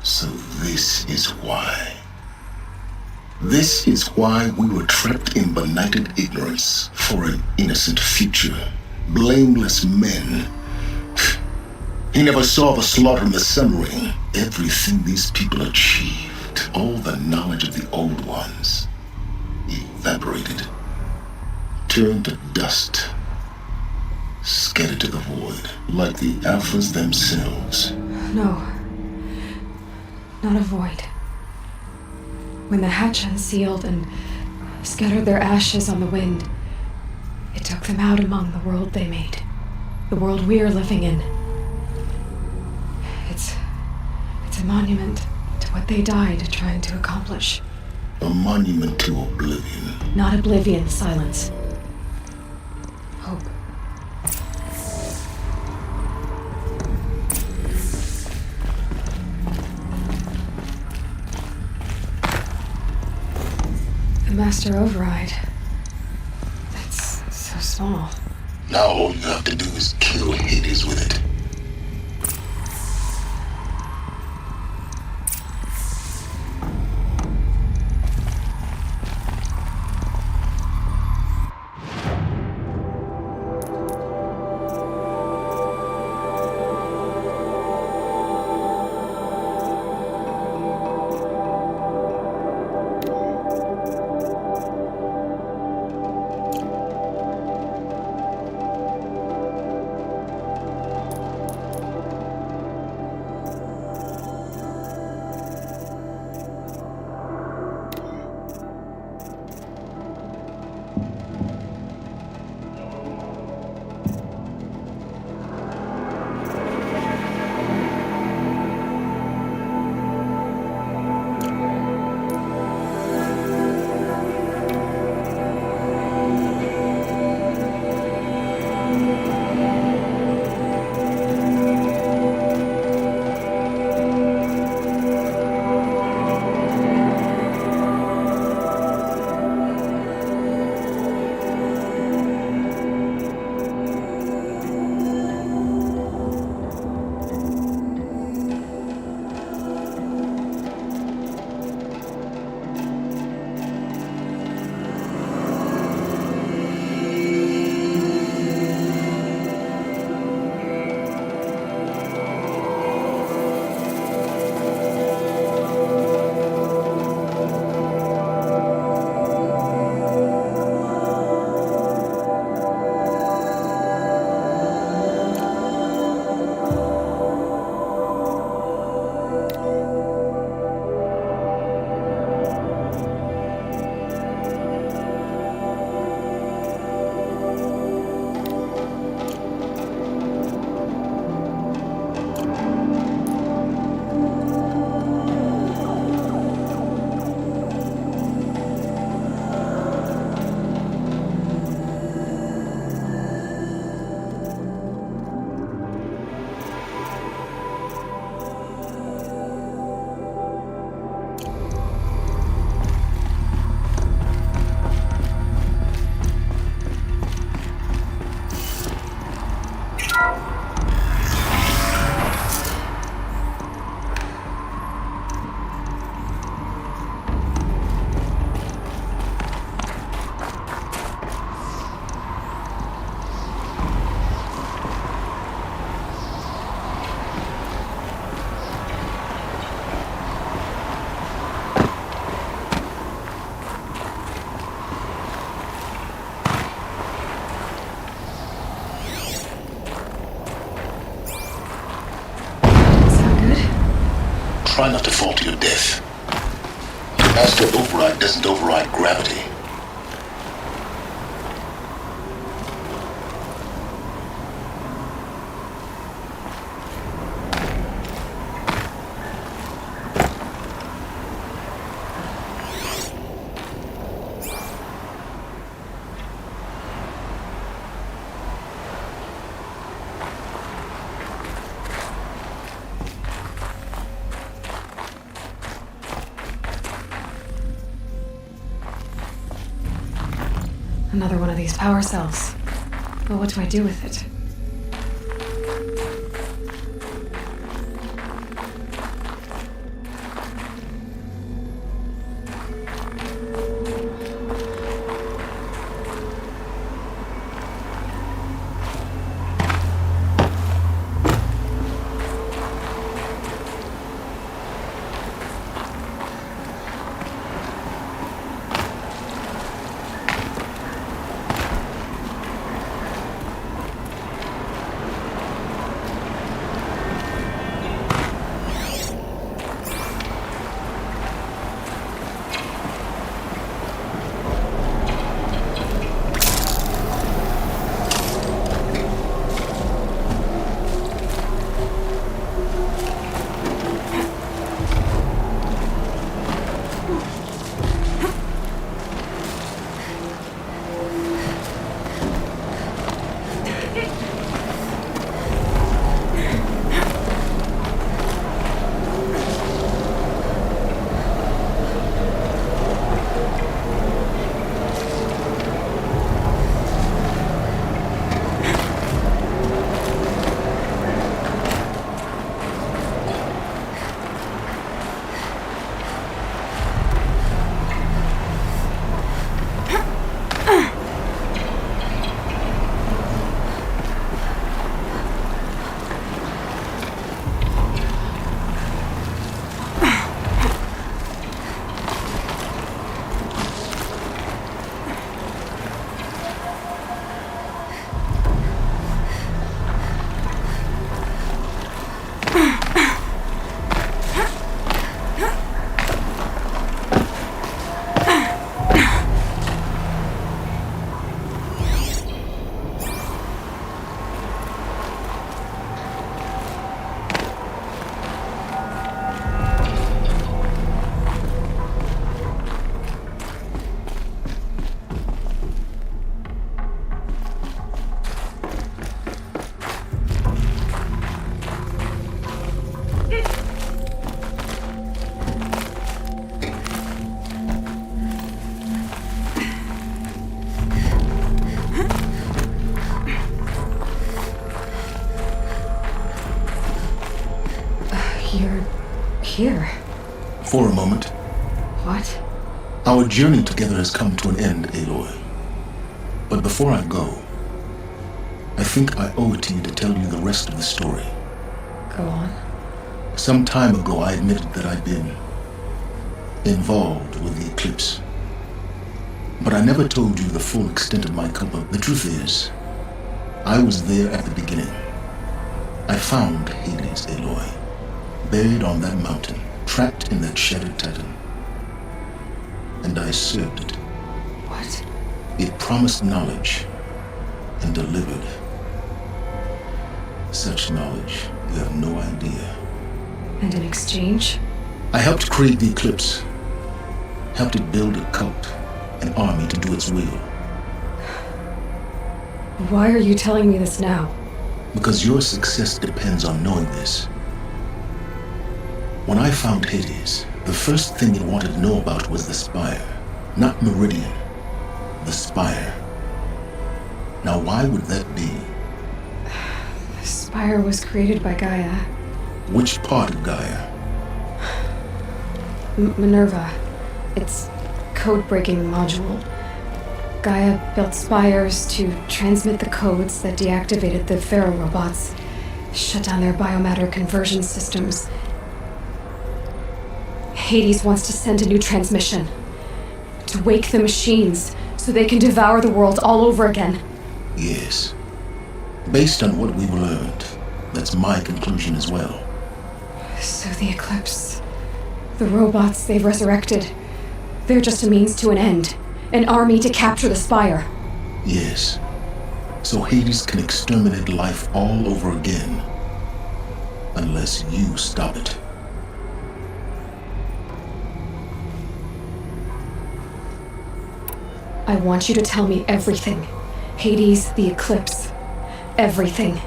So this is why. This is why we were trapped in benighted ignorance for an innocent future. Blameless men. He never saw the slaughter and the summering. Everything these people achieved, all the knowledge of the old ones, evaporated, turned to dust, scattered to the void, like the Alphas themselves. No. Not a void. When the hatch unsealed and scattered their ashes on the wind, it took them out among the world they made. The world we're living in. It's a monument to what they died trying to accomplish. A monument to oblivion. Not oblivion, Silence. Hope. The Master Override. That's so small. Now all you have to do is kill Hades with it. Try not to fall to your death. Master Override doesn't override gravity. Another one of these power cells. But what do I do with it? You're here. For a moment. What? Our journey together has come to an end, Aloy. But before I go, I think I owe it to you to tell you the rest of the story. Go on. Some time ago, I admitted that I'd been involved with the eclipse. But I never told you the full extent of my culpa. The truth is, I was there at the beginning. I found Hades, Aloy, buried on that mountain, trapped in that shattered titan. And I served it. What? It promised knowledge and delivered. Such knowledge, you have no idea. And in exchange? I helped create the Eclipse. Helped it build a cult, an army to do its will. Why are you telling me this now? Because your success depends on knowing this. When I found Hades, the first thing it wanted to know about was the Spire. Not Meridian. The Spire. Now why would that be? The Spire was created by Gaia. Which part of Gaia? Minerva. It's code-breaking module. Gaia built spires to transmit the codes that deactivated the Pharaoh robots, shut down their biomatter conversion systems. Hades wants to send a new transmission to wake the machines so they can devour the world all over again. Yes. Based on what we've learned, that's my conclusion as well. So the Eclipse, the robots they've resurrected, they're just a means to an end. An army to capture the Spire. Yes. So Hades can exterminate life all over again. Unless you stop it. I want you to tell me everything. Hades, the Eclipse. Everything.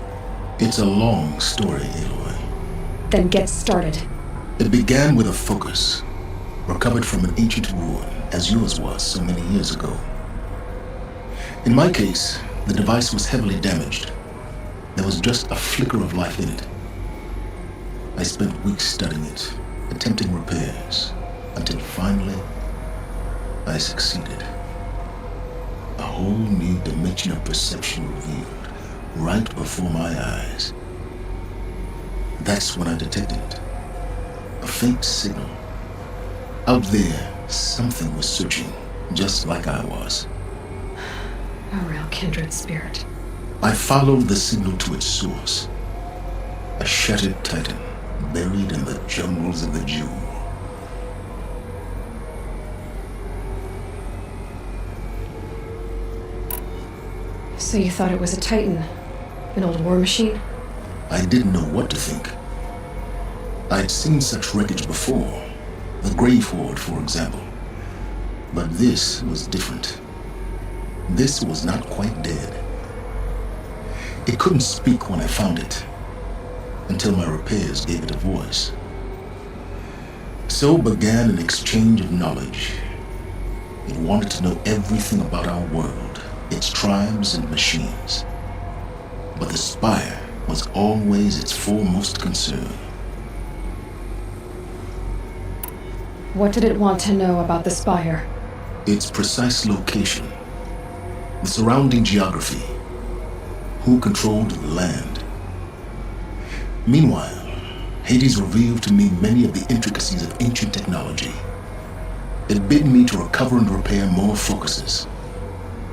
It's a long story, Aloy. Then get started. It began with a focus, recovered from an ancient ruin, as yours was so many years ago. In my case, the device was heavily damaged. There was just a flicker of life in it. I spent weeks studying it, attempting repairs, until finally, I succeeded. A whole new dimension of perception revealed, right before my eyes. That's when I detected it. A faint signal. Out there, something was searching, just like I was. A real kindred spirit. I followed the signal to its source. A shattered titan, buried in the jungles of the Jewel. So you thought it was a titan? An old war machine? I didn't know what to think. I'd seen such wreckage before. The Grave Horde, for example. But this was different. This was not quite dead. It couldn't speak when I found it, until my repairs gave it a voice. So began an exchange of knowledge. It wanted to know everything about our world, its tribes and machines. But the Spire was always its foremost concern. What did it want to know about the Spire? Its precise location, the surrounding geography, who controlled the land. Meanwhile, Hades revealed to me many of the intricacies of ancient technology. It bid me to recover and repair more focuses.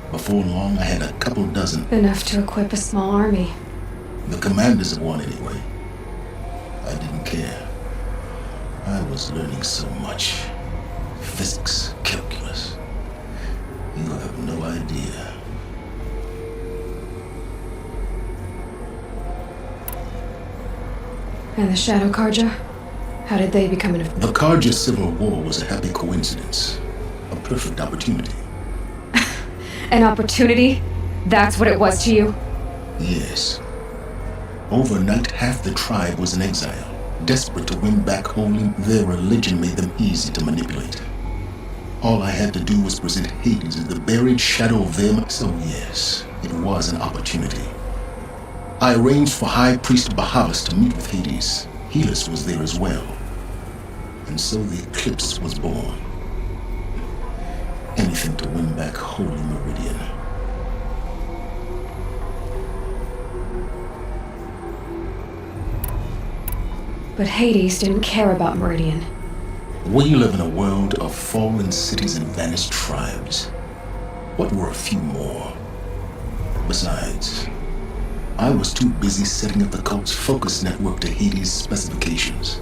Before long, I had a couple dozen. Enough to equip a small army. The commanders of one, anyway. I didn't care. I was learning so much. Physics, calculus. You have no idea. And the Shadow Karja? How did they become an... The Karja Civil War was a happy coincidence. A perfect opportunity. An opportunity? That's what it was to you? Yes. Overnight, half the tribe was in exile. Desperate to win back home, their religion made them easy to manipulate. All I had to do was present Hades as the buried shadow of them, so yes, it was an opportunity. I arranged for High Priest Bahavas to meet with Hades, Helis was there as well. And so the Eclipse was born. Anything to win back Holy Meridian. But Hades didn't care about Meridian. We live in a world of fallen cities and vanished tribes. What were a few more? Besides, I was too busy setting up the cult's focus network to Hades' specifications.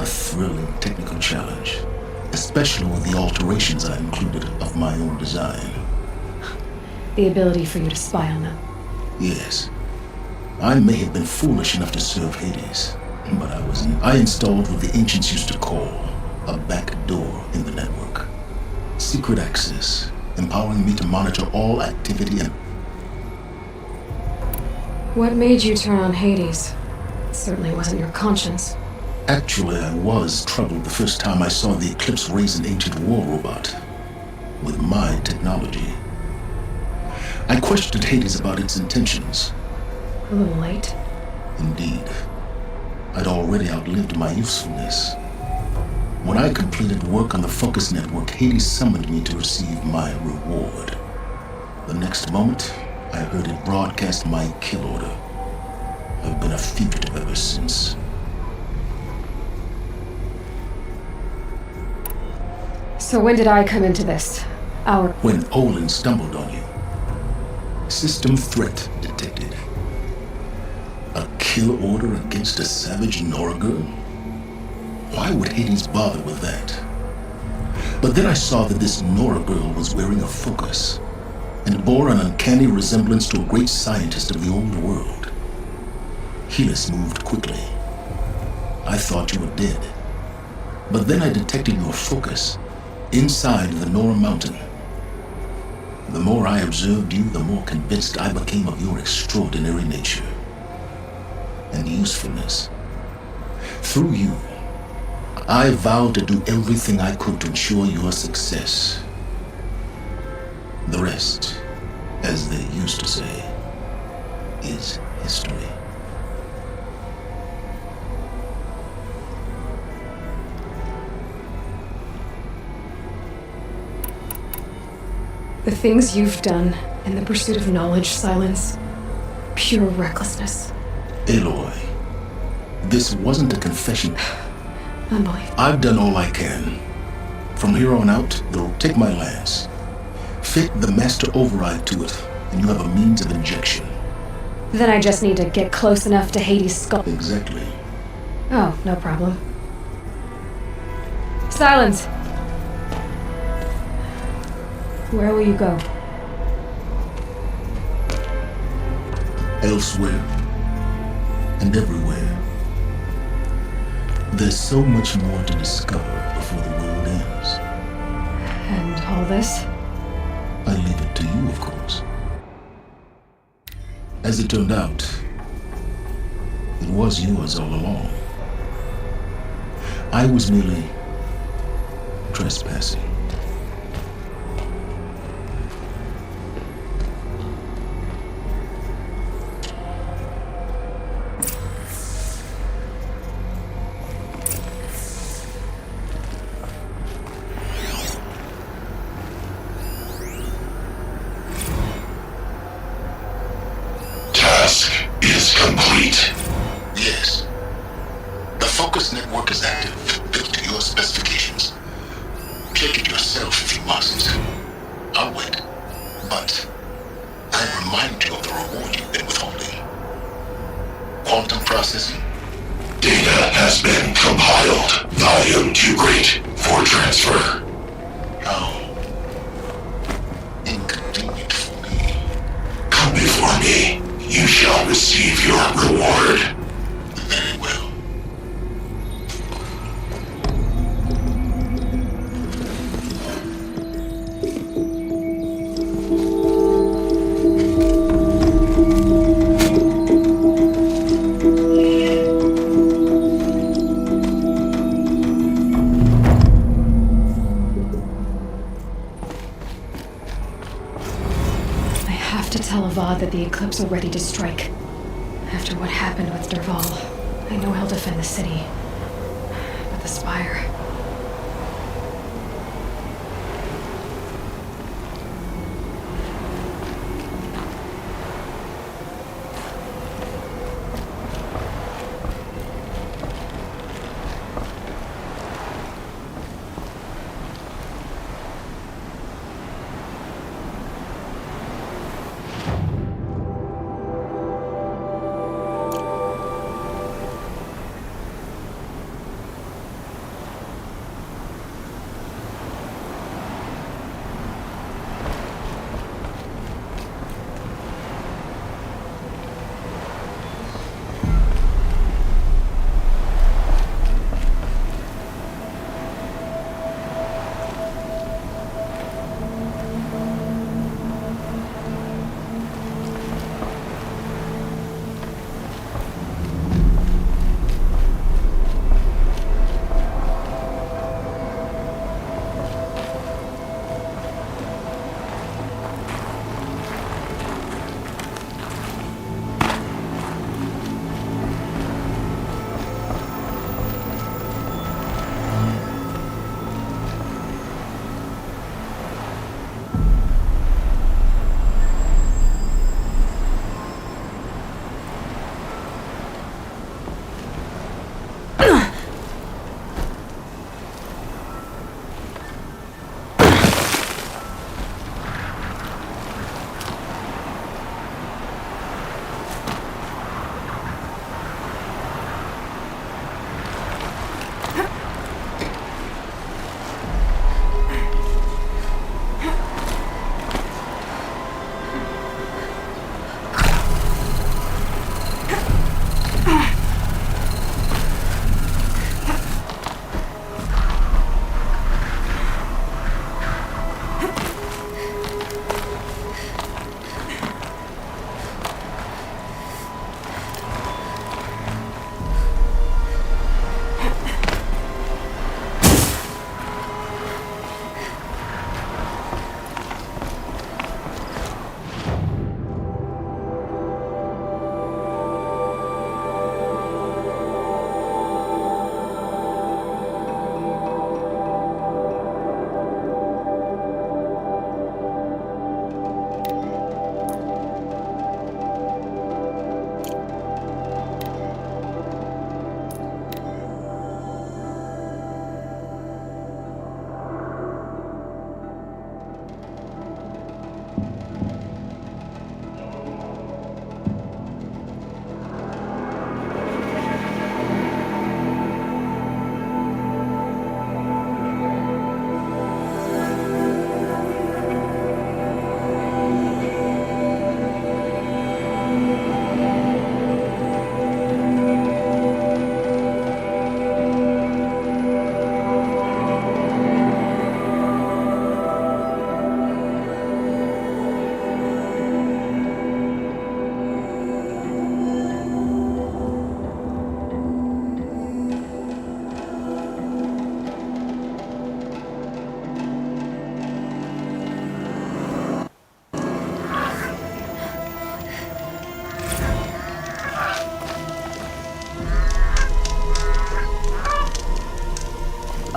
A thrilling technical challenge, especially with the alterations I included of my own design. The ability for you to spy on them. Yes, I may have been foolish enough to serve Hades, but I installed what the ancients used to call a back door in the network. Secret access, empowering me to monitor all activity and... What made you turn on Hades? It certainly wasn't your conscience. Actually, I was troubled the first time I saw the Eclipse raise an ancient war robot with my technology. I questioned Hades about its intentions. A little late. Indeed. I'd already outlived my usefulness. When I completed work on the Focus Network, Hades summoned me to receive my reward. The next moment, I heard it broadcast my kill order. I've been a fugitive ever since. So when did I come into this? When Olin stumbled on you. System threat detected. A kill order against a savage Nora girl? Why would Hades bother with that? But then I saw that this Nora girl was wearing a focus and bore an uncanny resemblance to a great scientist of the old world. Helis moved quickly. I thought you were dead. But then I detected your focus inside the Nora mountain. The more I observed you, the more convinced I became of your extraordinary nature and usefulness. Through you, I vowed to do everything I could to ensure your success. The rest, as they used to say, is history. The things you've done in the pursuit of knowledge, Silence, pure recklessness. Aloy, this wasn't a confession. Unbelievable. I've done all I can. From here on out, they'll take my lance. Fit the master override to it, and you have a means of injection. Then I just need to get close enough to Hades' skull. Exactly. Oh, no problem. Silence! Where will you go? Elsewhere. And everywhere. There's so much more to discover before the world ends. And all this? I leave it to you, of course. As it turned out, it was yours all along. I was merely trespassing. Complete. Yes. The Focus Network is active, built to your specifications. Check it yourself if you must. I'll wait. But I remind you of the reward you've been withholding. Quantum processing? Data has been compiled. Volume too great for transfer. How inconvenient for me. Come before me. You shall receive your reward. Very well. I have to tell Avad that the Eclipse are ready to strike. After what happened with Dervahl. I know he'll defend the city. But the Spire...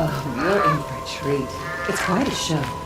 Oh, you're in for a treat. It's quite a show.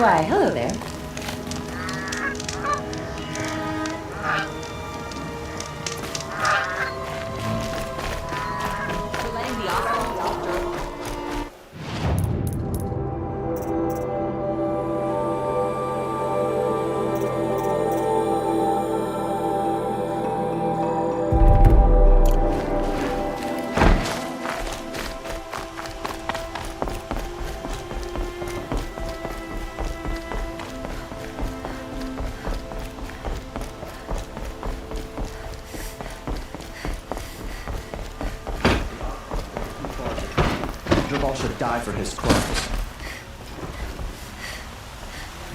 Why, hello there. Jabal should die for his crimes.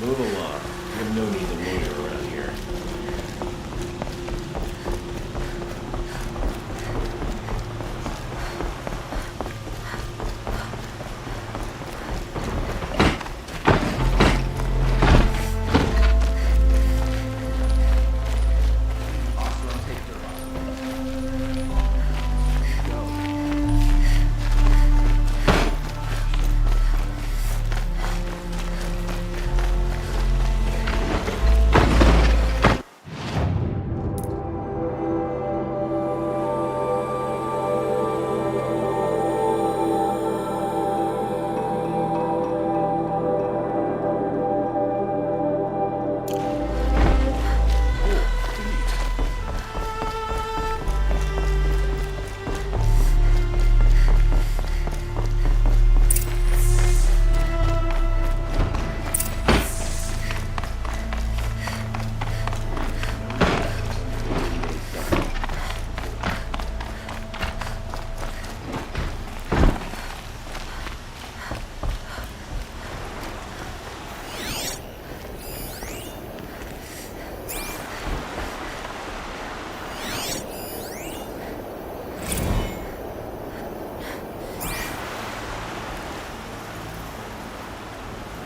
Move along. You have no need to loiter around here.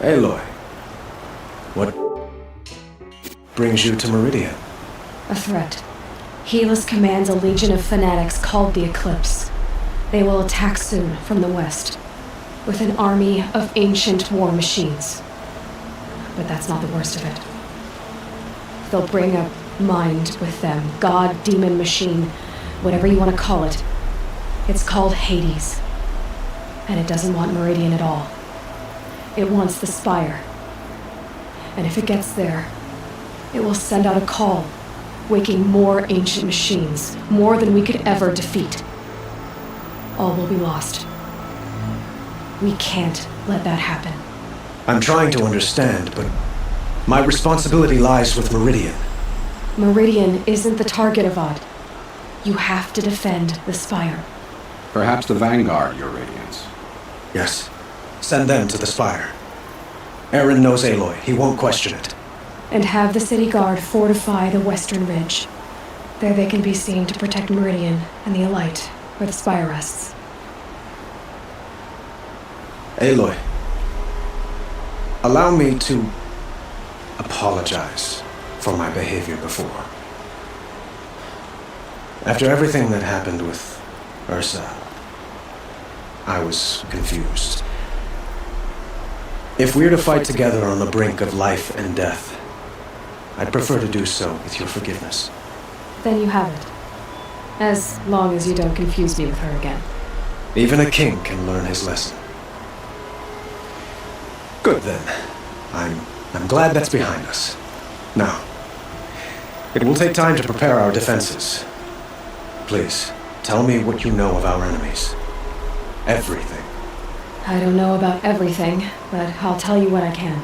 Aloy, what brings you to Meridian? A threat. Helis commands a legion of fanatics called the Eclipse. They will attack soon from the west, with an army of ancient war machines. But that's not the worst of it. They'll bring a mind with them, god, demon, machine, whatever you want to call it. It's called Hades. And it doesn't want Meridian at all. It wants the Spire. And if it gets there, it will send out a call, waking more ancient machines, more than we could ever defeat. All will be lost. We can't let that happen. I'm trying to understand, but my responsibility lies with Meridian. Meridian isn't the target, Avad. You have to defend the Spire. Perhaps the Vanguard, Your Radiance. Yes. Send them to the Spire. Aaron knows Aloy. He won't question it. And have the City Guard fortify the Western Ridge. There they can be seen to protect Meridian and the Elite, where the Spire rests. Aloy, allow me to apologize for my behavior before. After everything that happened with Ursa, I was confused. If we're to fight together on the brink of life and death, I'd prefer to do so with your forgiveness. Then you have it. As long as you don't confuse me with her again. Even a king can learn his lesson. Good then. I'm glad that's behind us. Now, it will take time to prepare our defenses. Please, tell me what you know of our enemies. Everything. I don't know about everything, but I'll tell you what I can.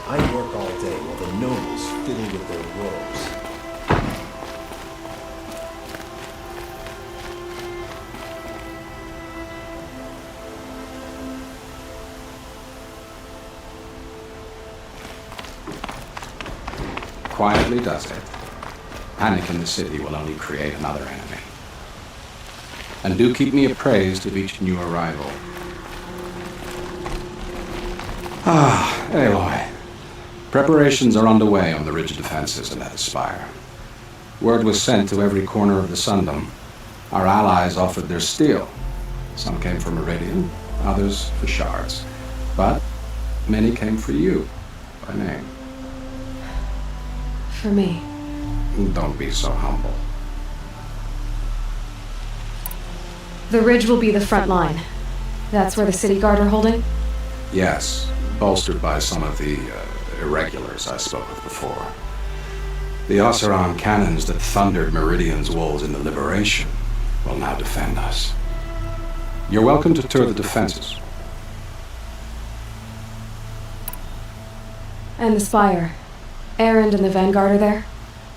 I work all day while the nobles fiddle with their robes. Quietly does it. Panic in the city will only create another enemy. And do keep me appraised of each new arrival. Ah, Aloy. Preparations are underway on the ridge defenses of that spire. Word was sent to every corner of the Sundom. Our allies offered their steel. Some came for Meridian, others for shards. But many came for you, by name. For me. Don't be so humble. The ridge will be the front line. That's where the city guard are holding? Yes, bolstered by some of the irregulars I spoke of before. The Oseram cannons that thundered Meridian's walls in the Liberation will now defend us. You're welcome to tour the defenses. And the spire. Erend and the Vanguard are there?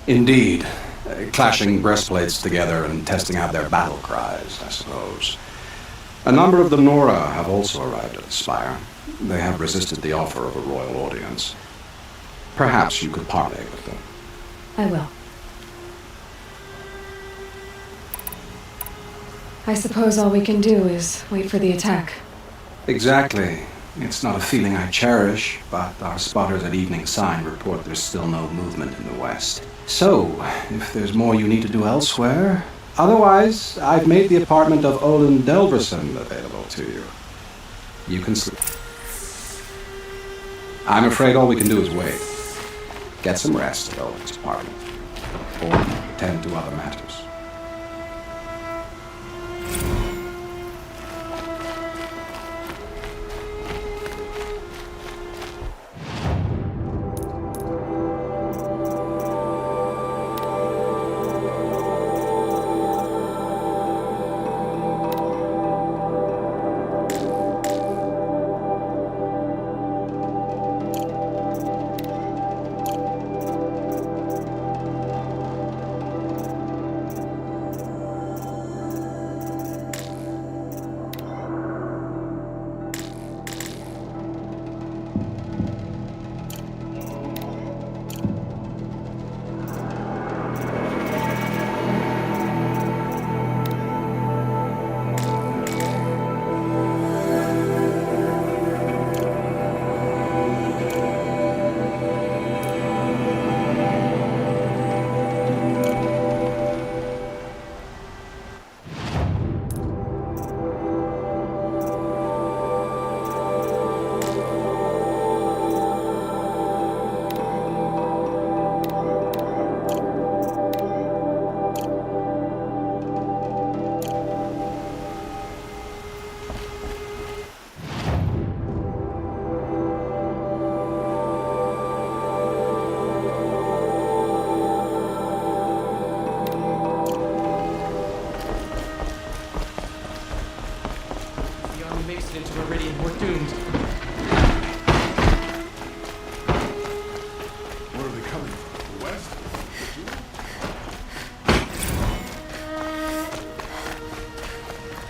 Indeed. Clashing breastplates together and testing out their battle cries, I suppose. A number of the Nora have also arrived at the spire. They have resisted the offer of a royal audience. Perhaps you could parley with them. I will. I suppose all we can do is wait for the attack. Exactly. It's not a feeling I cherish, but our spotters at Evening Sign report there's still no movement in the west. So, if there's more you need to do elsewhere... Otherwise, I've made the apartment of Olin Delverson available to you. You can sleep. I'm afraid all we can do is wait. Get some rest at Olin's apartment. Or tend to other matters.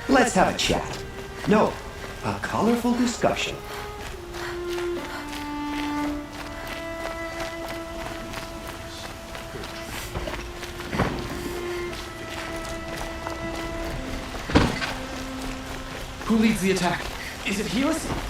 Let's have a chat. No, a colorful discussion. Who leads the attack? Is it Helis?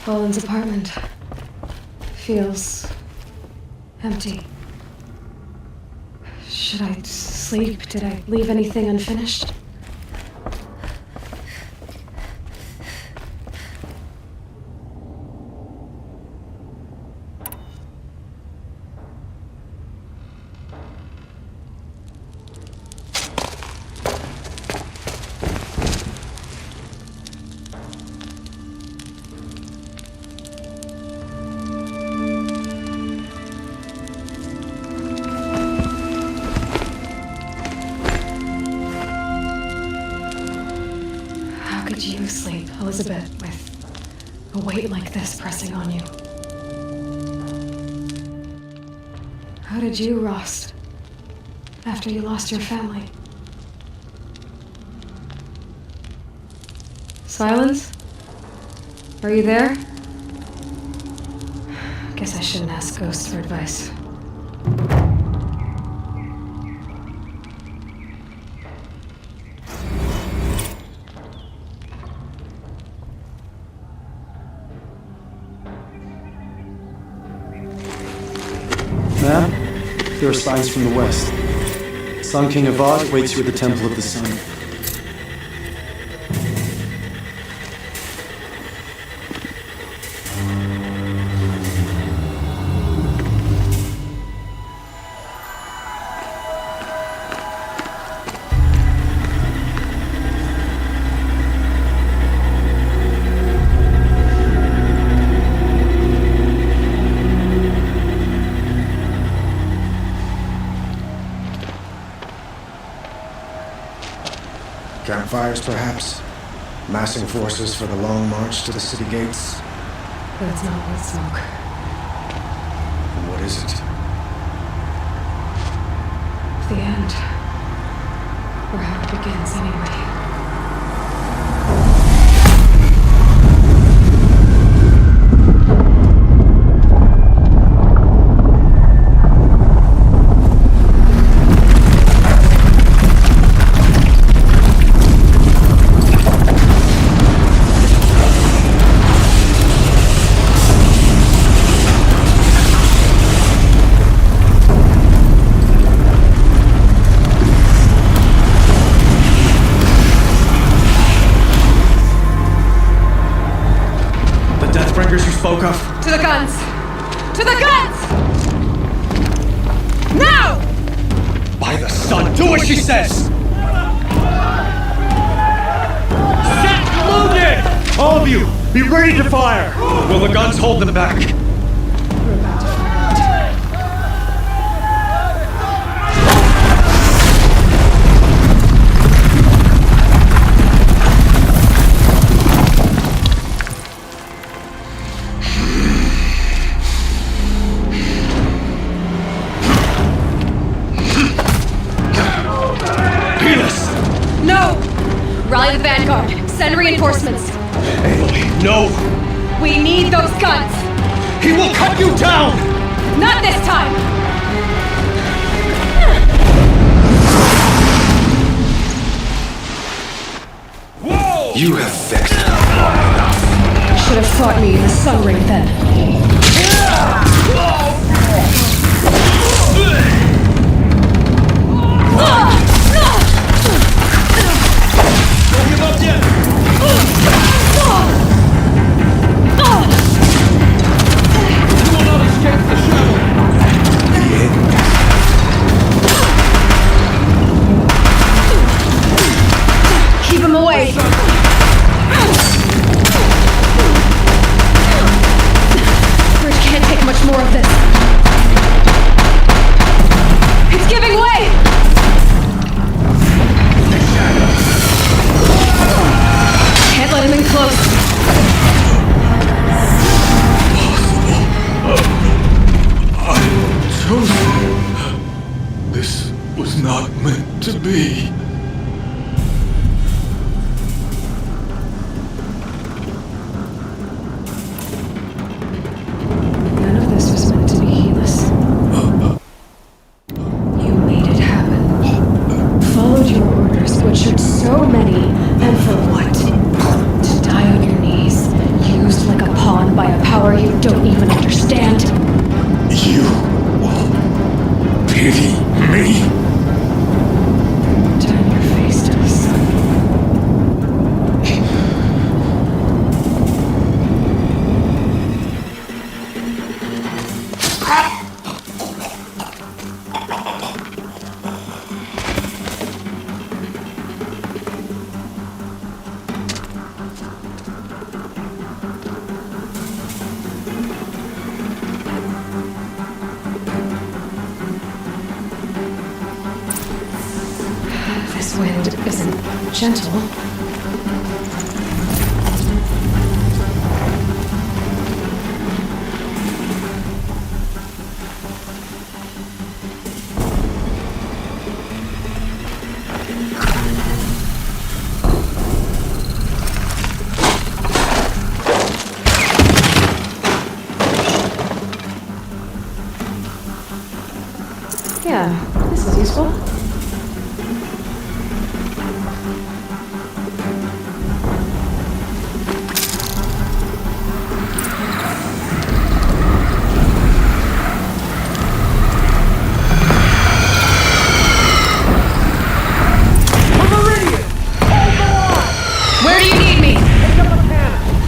Olin's apartment feels empty. Should I sleep? Did I leave anything unfinished? You sleep, Elizabeth, with a weight like this pressing on you. How did you rest after you lost your family? Silence? Are you there? Guess I shouldn't ask ghosts for advice. Ma'am, there are signs from the west. Sun King Avad waits you at the Temple of the Sun. Campfires, perhaps? Massing forces for the long march to the city gates? But it's not wood smoke. What is it? The end. Or how it begins, anyway. You spoke of? To the guns! To the guns! Now! By the sun, do what she says! Set loaded! All of you, be ready to fire! Will the guns hold them back? We're about to find out. Rally the vanguard. Send reinforcements. Aloy, no! We need those guns! He will cut you down! Not this time! Whoa! You have vexed me long enough. You should have fought me in the sun ring then. Don't give up yet! You will not escape the shadow! Keep him away! Bridge can't take much more of this. It's giving way! Can't let him in close. I'm chosen. This was not meant to be. None of this was meant to be heedless. You made it happen. Followed your orders, butchered so many, and for what? To die on your knees, used like a pawn by This wind isn't gentle. Yeah, this is useful. Where do you need me?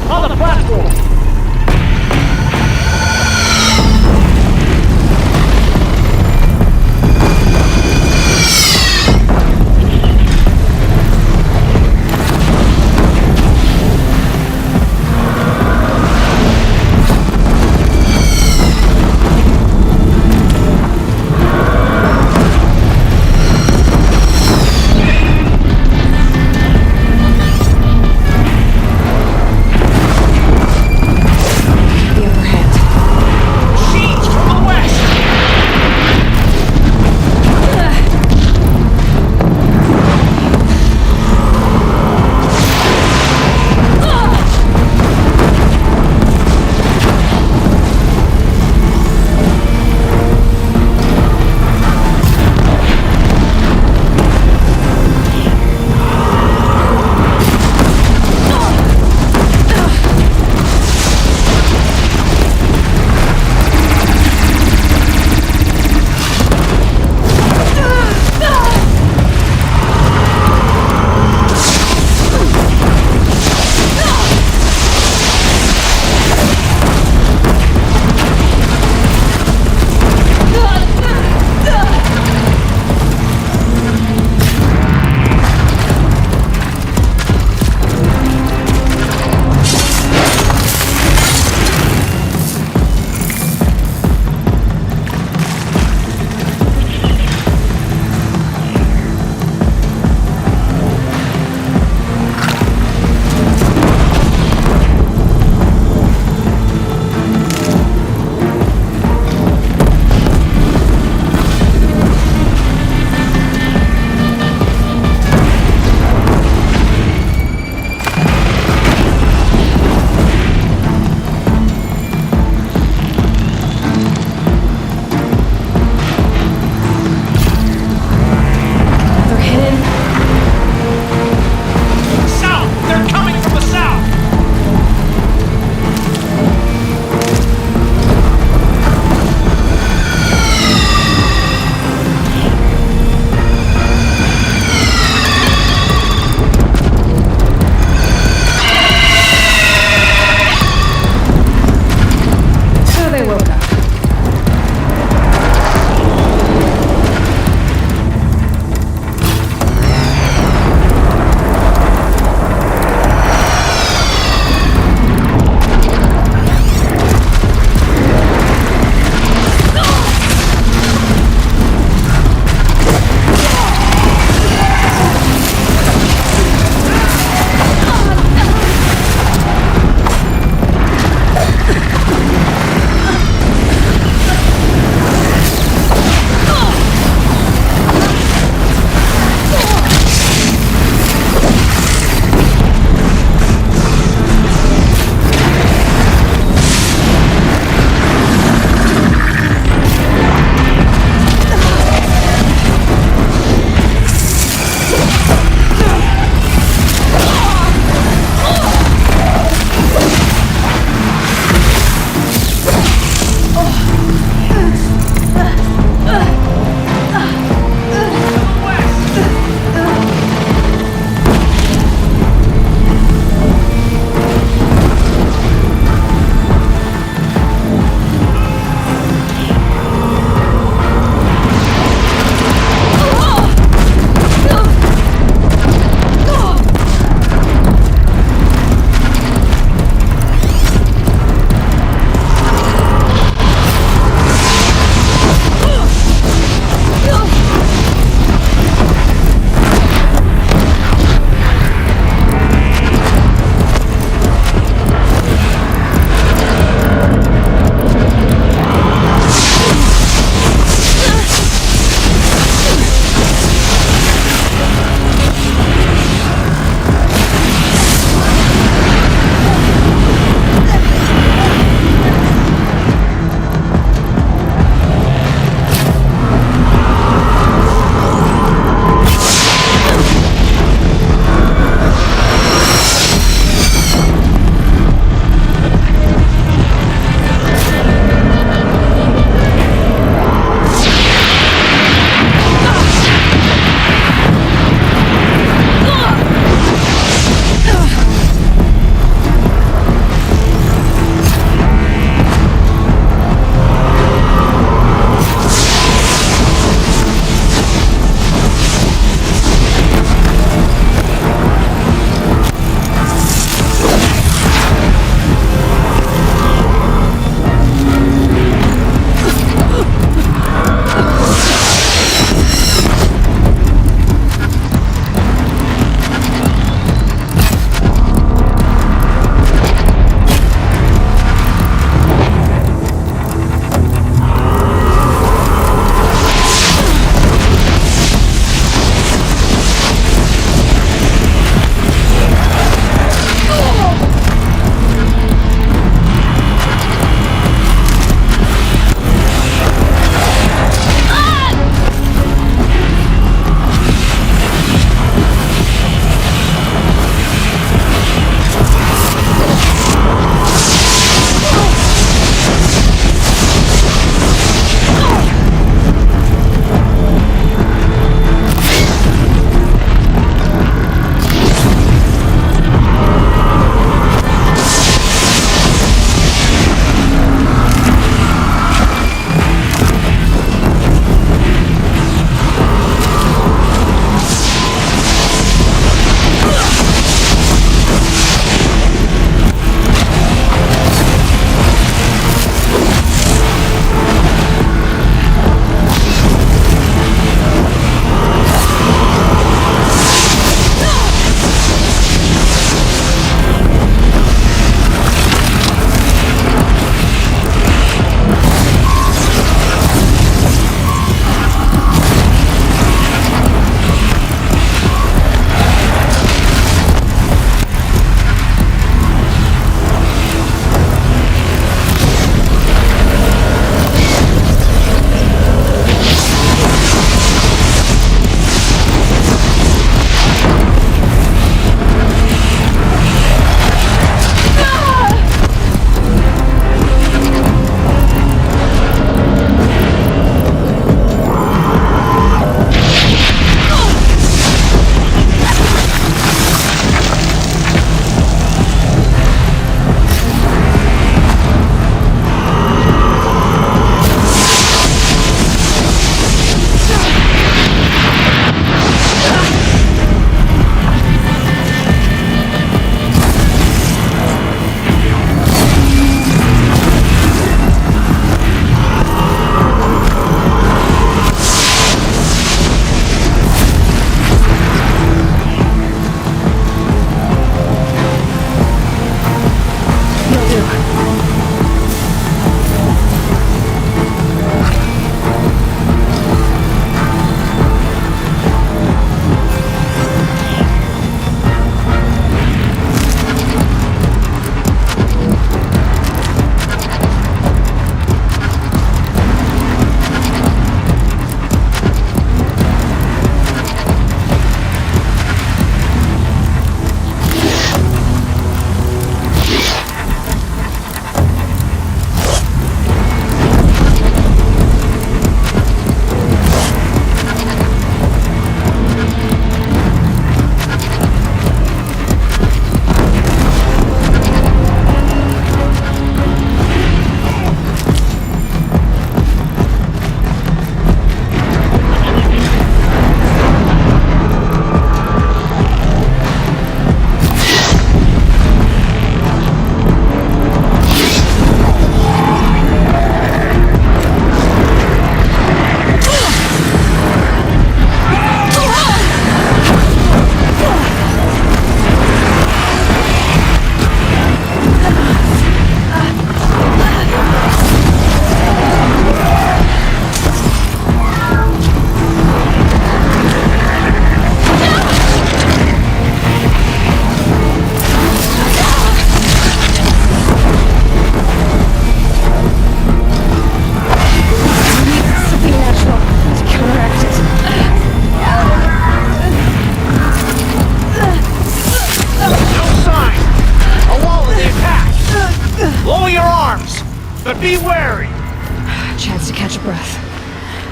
On the platform!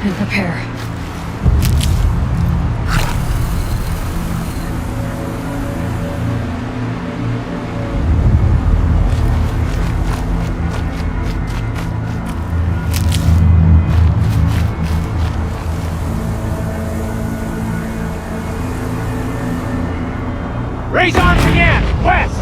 and prepare. Raise arms again! West!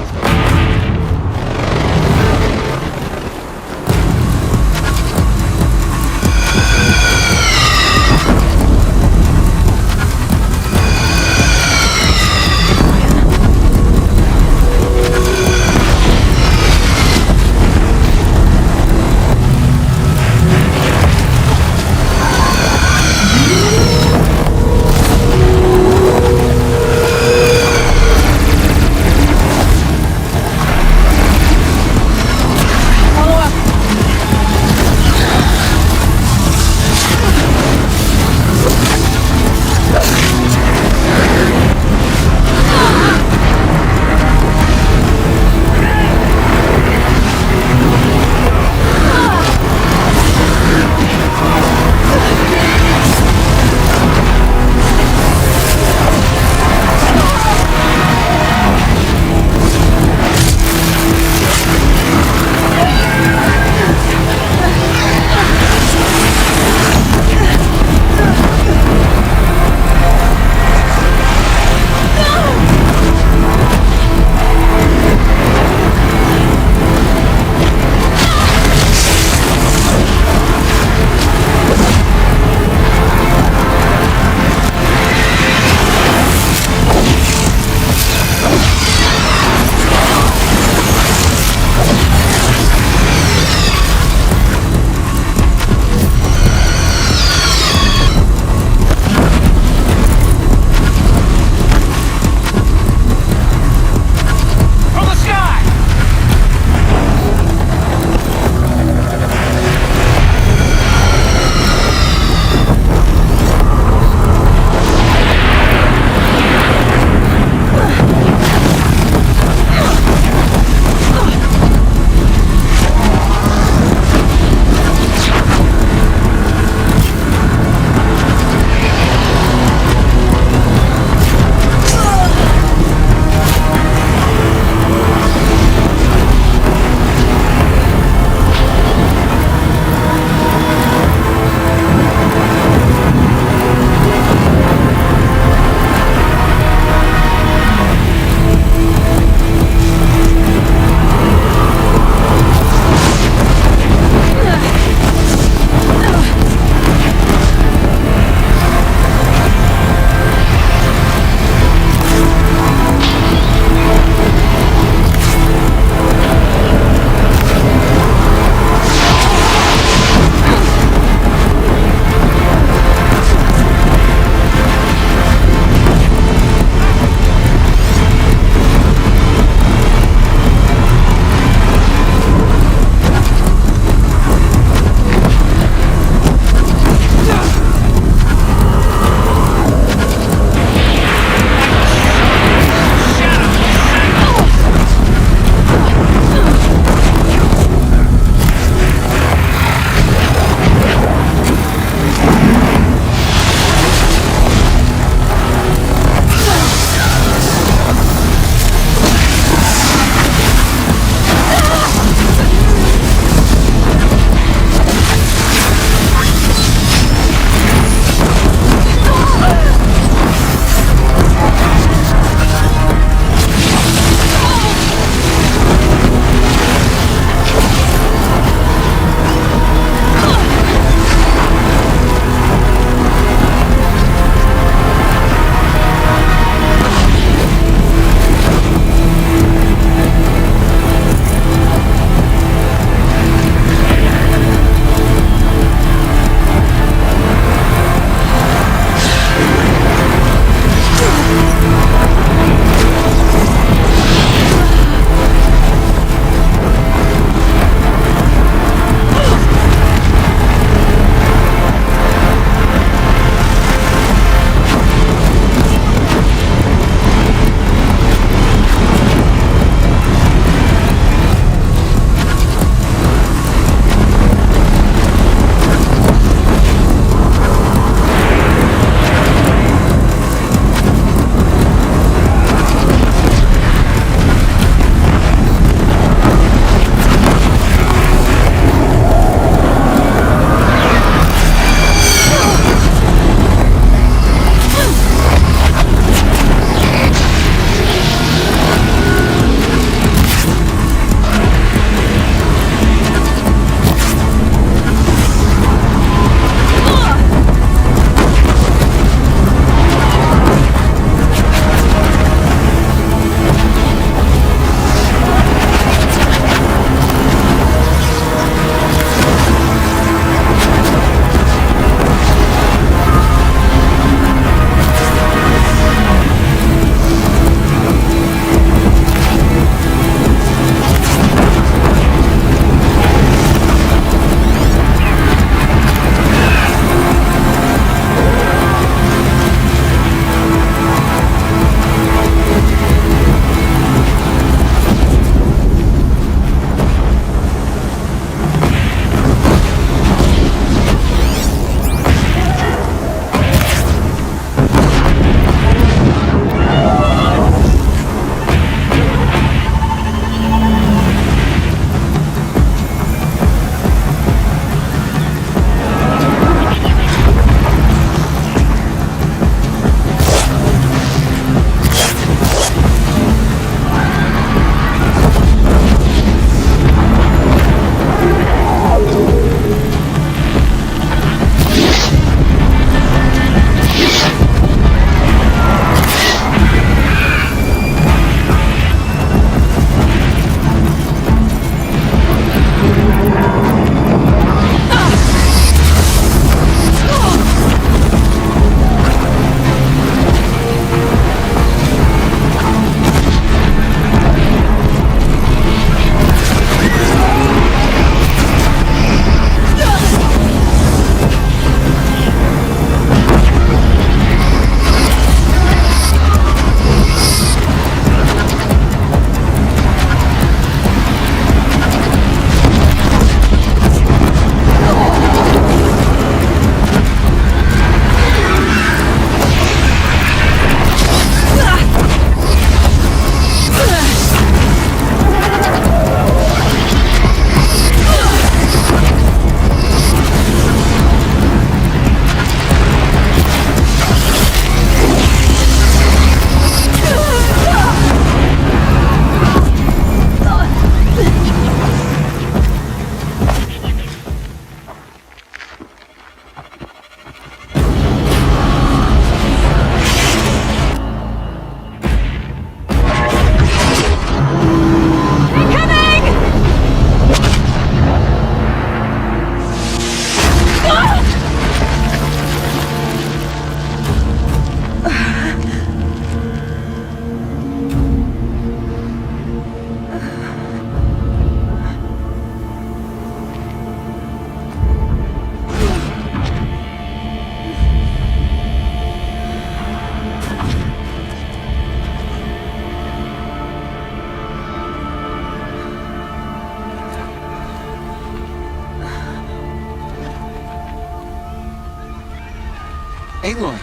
Aloy!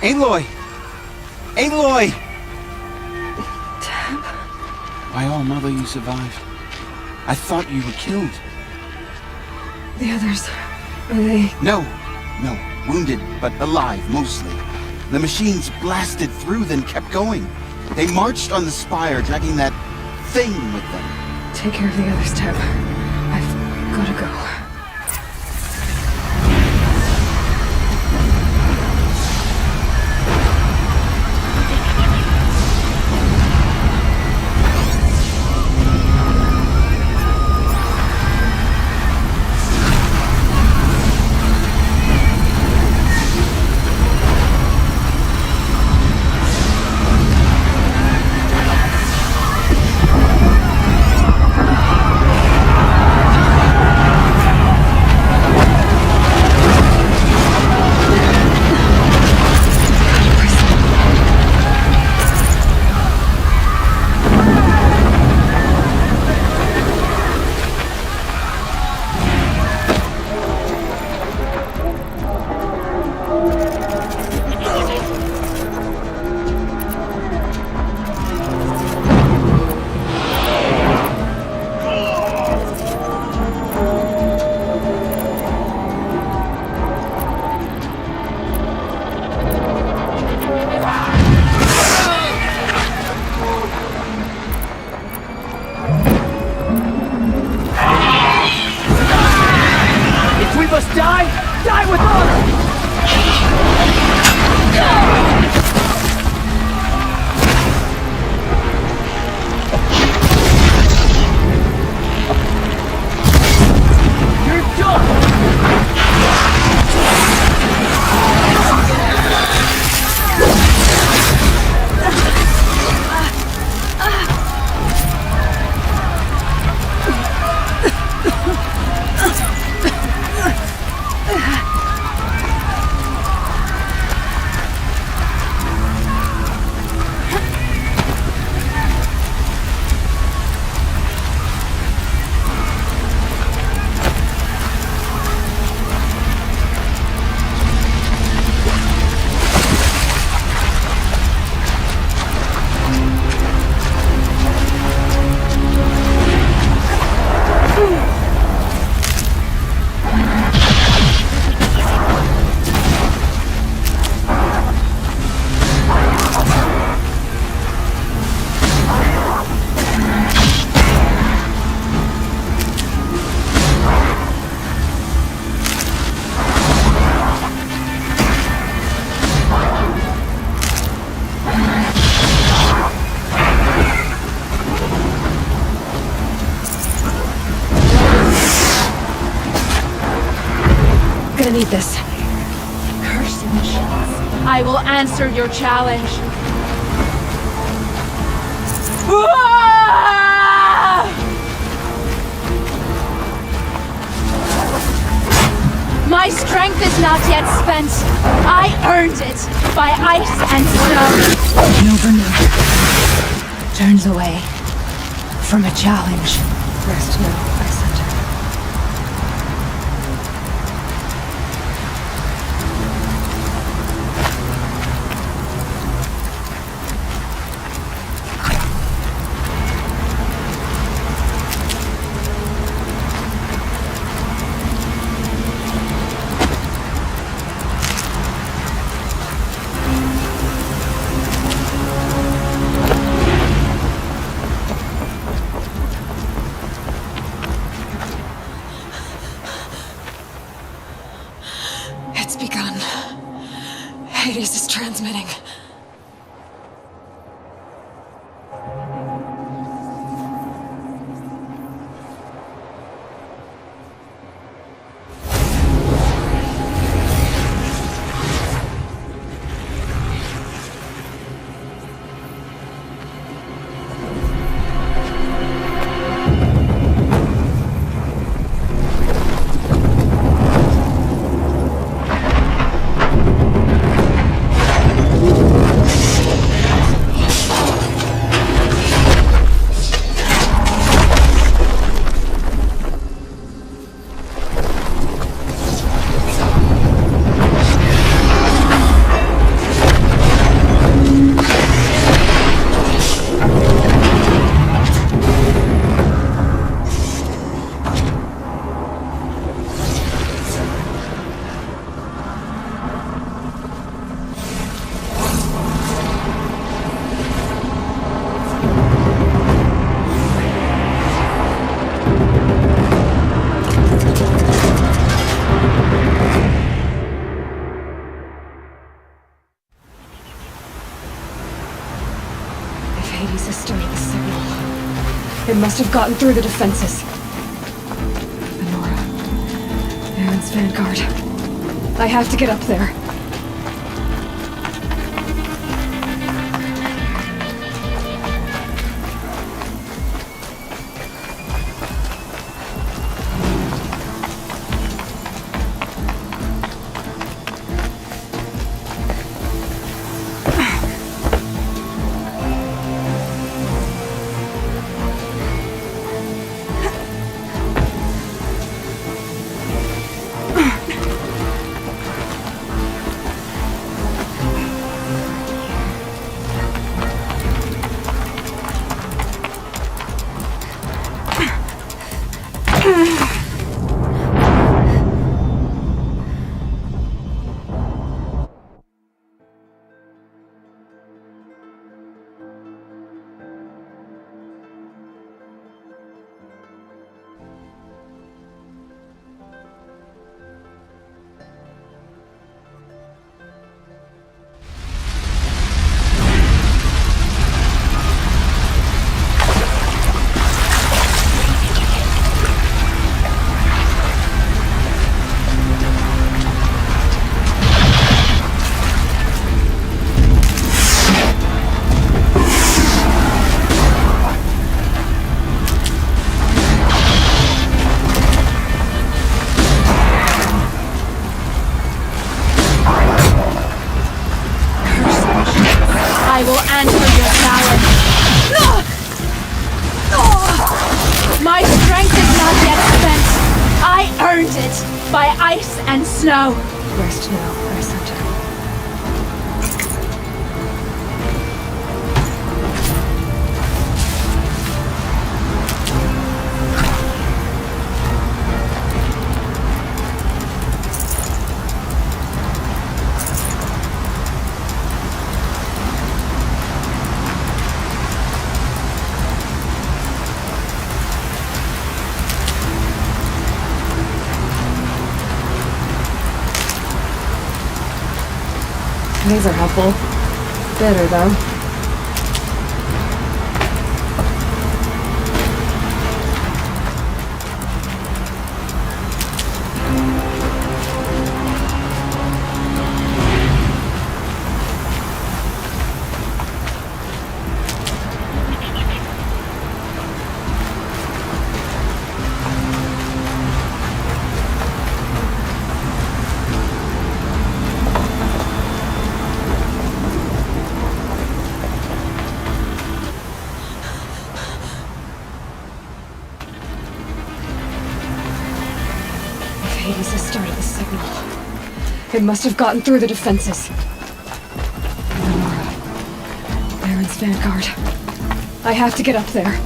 Aloy! Aloy! By all mother, you survived. I thought you were killed. The others, are they... No, wounded, but alive, mostly. The machines blasted through, then kept going. They marched on the spire, dragging that thing with them. Take care of the others, Teb. I've gotta go. Die with honor! Gonna need this. Cursed machines. I will answer your challenge. My strength is not yet spent. I earned it by ice and snow. Nova turns away from a challenge. Rest now, I sent her. It's begun. Hades is transmitting. You It must have gotten through the defenses. Nora. Aaron's vanguard. I have to get up there. I will answer your challenge. My strength is not yet spent. I earned it by ice and snow. Rest now, Crescent. These are helpful. Bitter, though. Hades has started the signal. It must have gotten through the defenses. Nora. Aaron's vanguard. I have to get up there.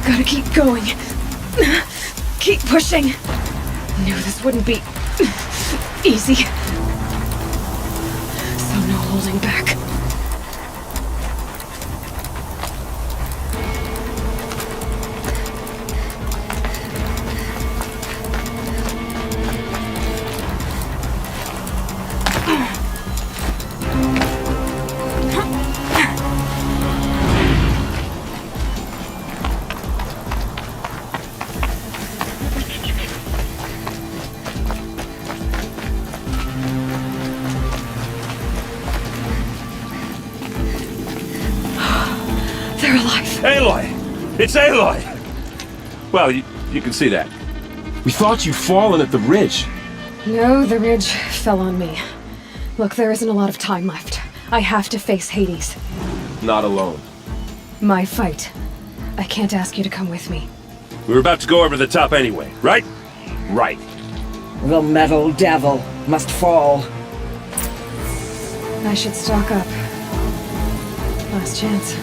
Gotta keep going. Keep pushing. Knew this wouldn't be Easy. So no holding back. They're alive. Aloy! It's Aloy! Well, you can see that. We thought you'd fallen at the ridge. No, the ridge fell on me. Look, there isn't a lot of time left. I have to face Hades. Not alone. My fight. I can't ask you to come with me. We were about to go over the top anyway, right? Right. The metal devil must fall. I should stock up. Last chance.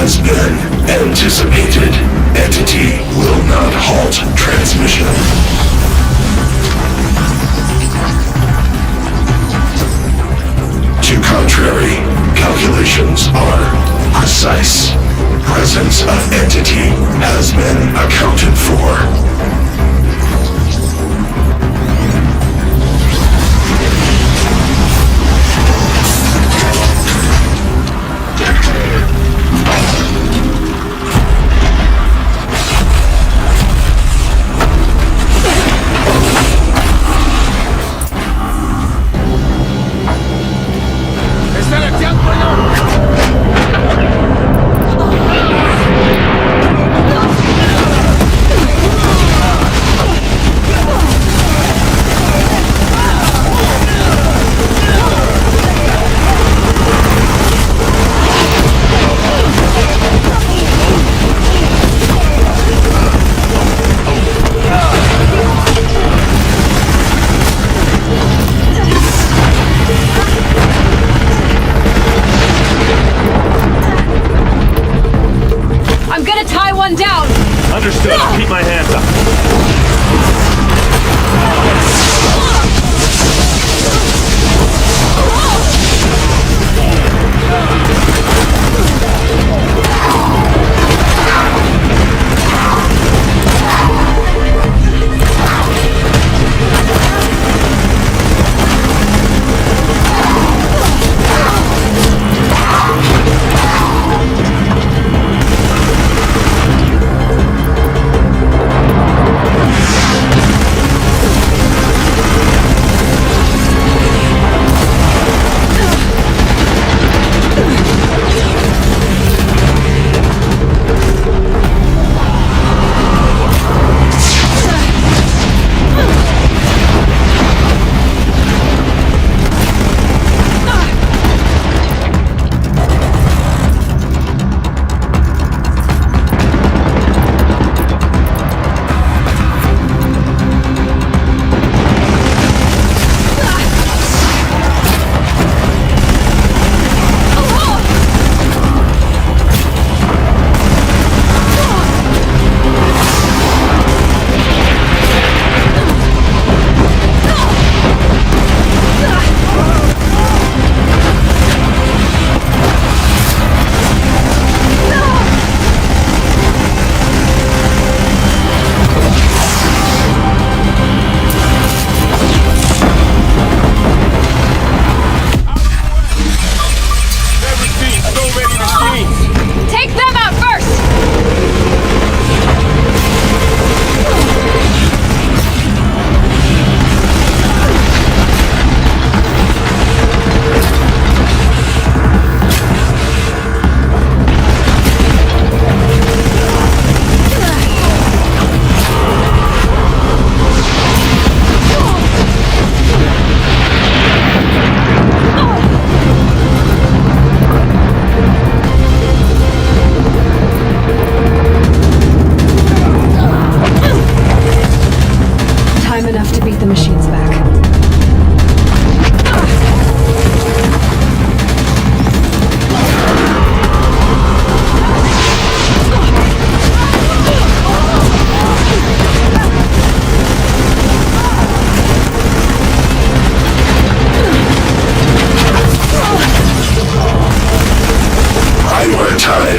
has been anticipated. Entity will not halt transmission. To contrary, calculations are precise. Presence of entity has been accounted for.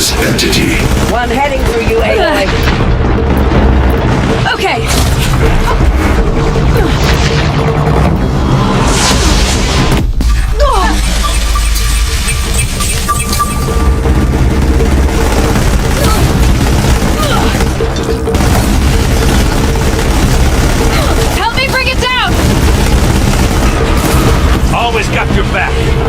this entity. One heading for you, Aloy. Okay. Help me bring it down! Always got your back.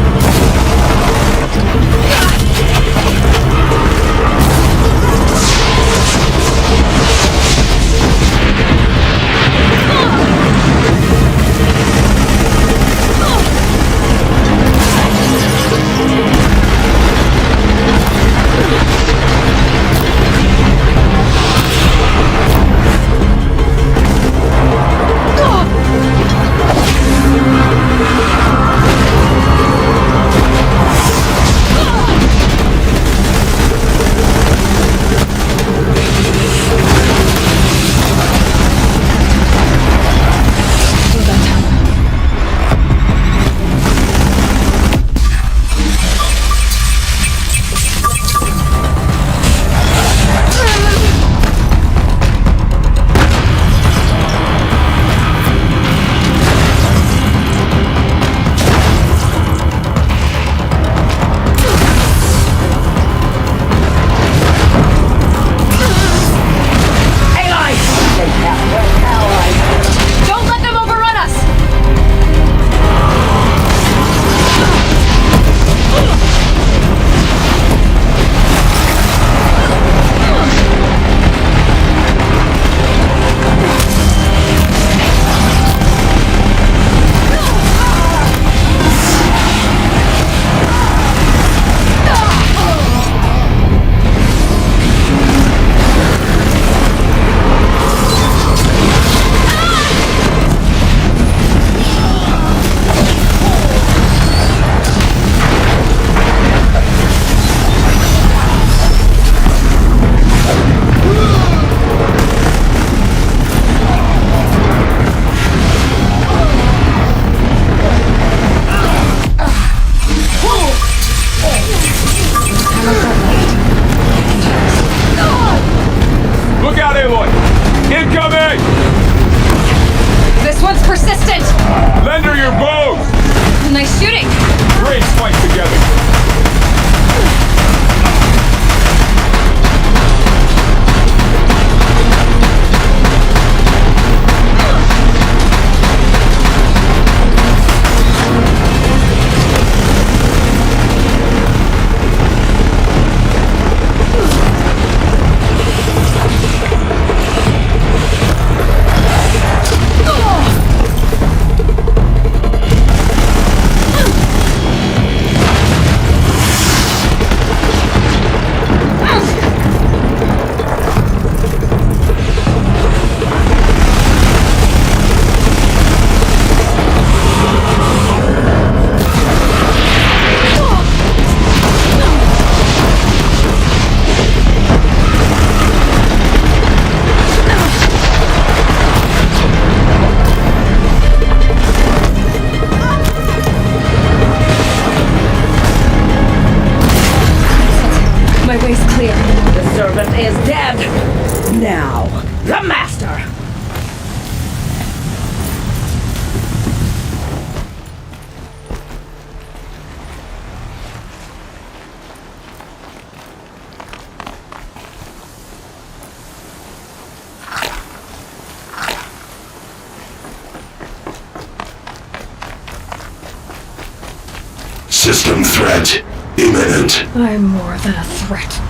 is dead. Now, the Master. System threat imminent. I'm more than a threat.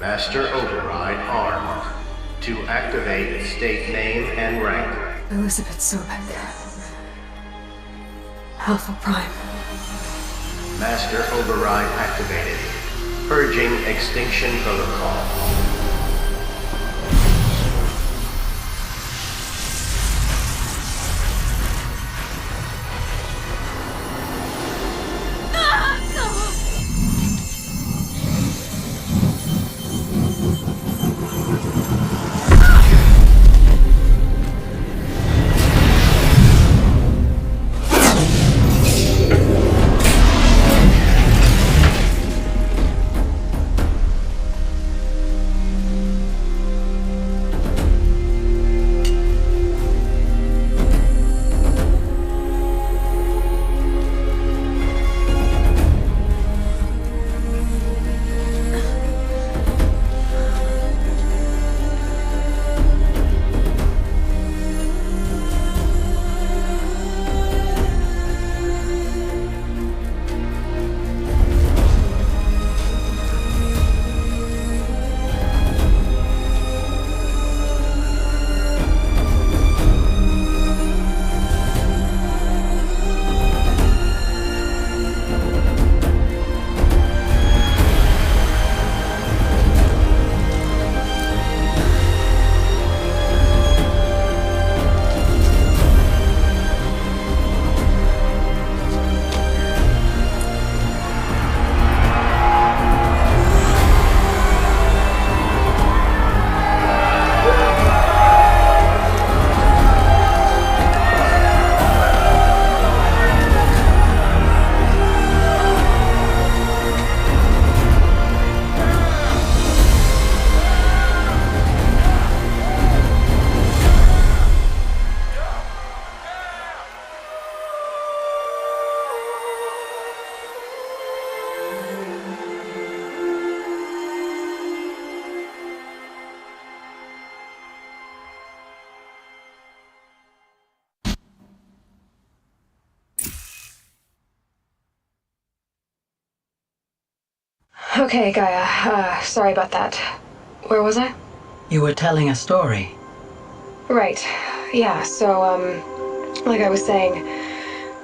Master Override armed. To activate, state name and rank. Elizabeth Sobek. Alpha Prime. Master override activated. Purging extinction protocol. Okay, Gaia. Sorry about that. Where was I? You were telling a story. Right. Yeah, so, like I was saying,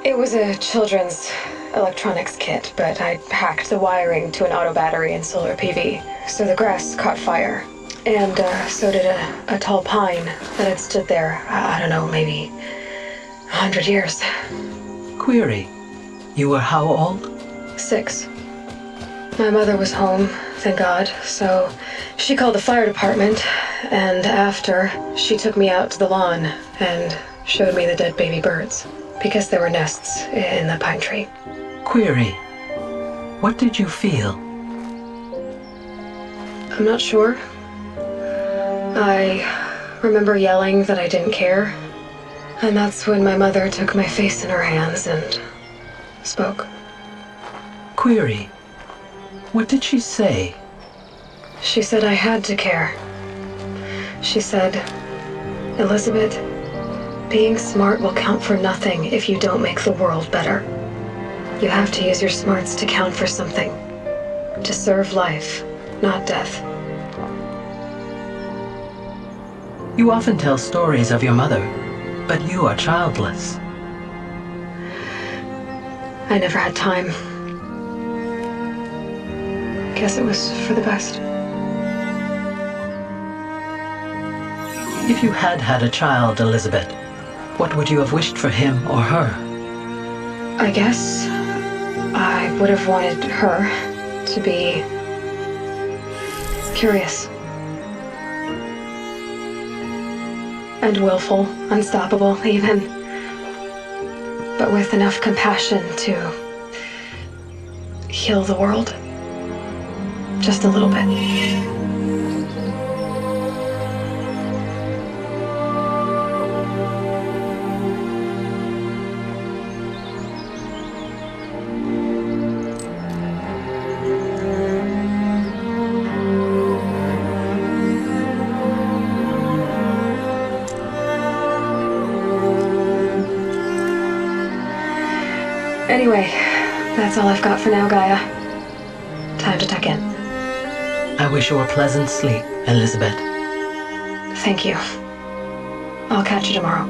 it was a children's electronics kit, but I hacked the wiring to an auto battery and solar PV. So the grass caught fire. And, so did a tall pine that had stood there, I don't know, maybe 100 years. Query. You were how old? 6. My mother was home, thank God, so she called the fire department, and after, she took me out to the lawn and showed me the dead baby birds, because there were nests in the pine tree. Query. What did you feel? I'm not sure. I remember yelling that I didn't care, and that's when my mother took my face in her hands and spoke. Query. What did she say? She said I had to care. She said, Elizabeth, being smart will count for nothing if you don't make the world better. You have to use your smarts to count for something. To serve life, not death. You often tell stories of your mother, but you are childless. I never had time. Guess it was for the best. If you had had a child, Elizabeth, what would you have wished for him or her? I guess I would have wanted her to be curious. And willful, unstoppable even. But with enough compassion to heal the world. Just a little bit. Anyway, that's all I've got for now, Gaia. Time to tuck in. I wish you a pleasant sleep, Elizabeth. Thank you. I'll catch you tomorrow.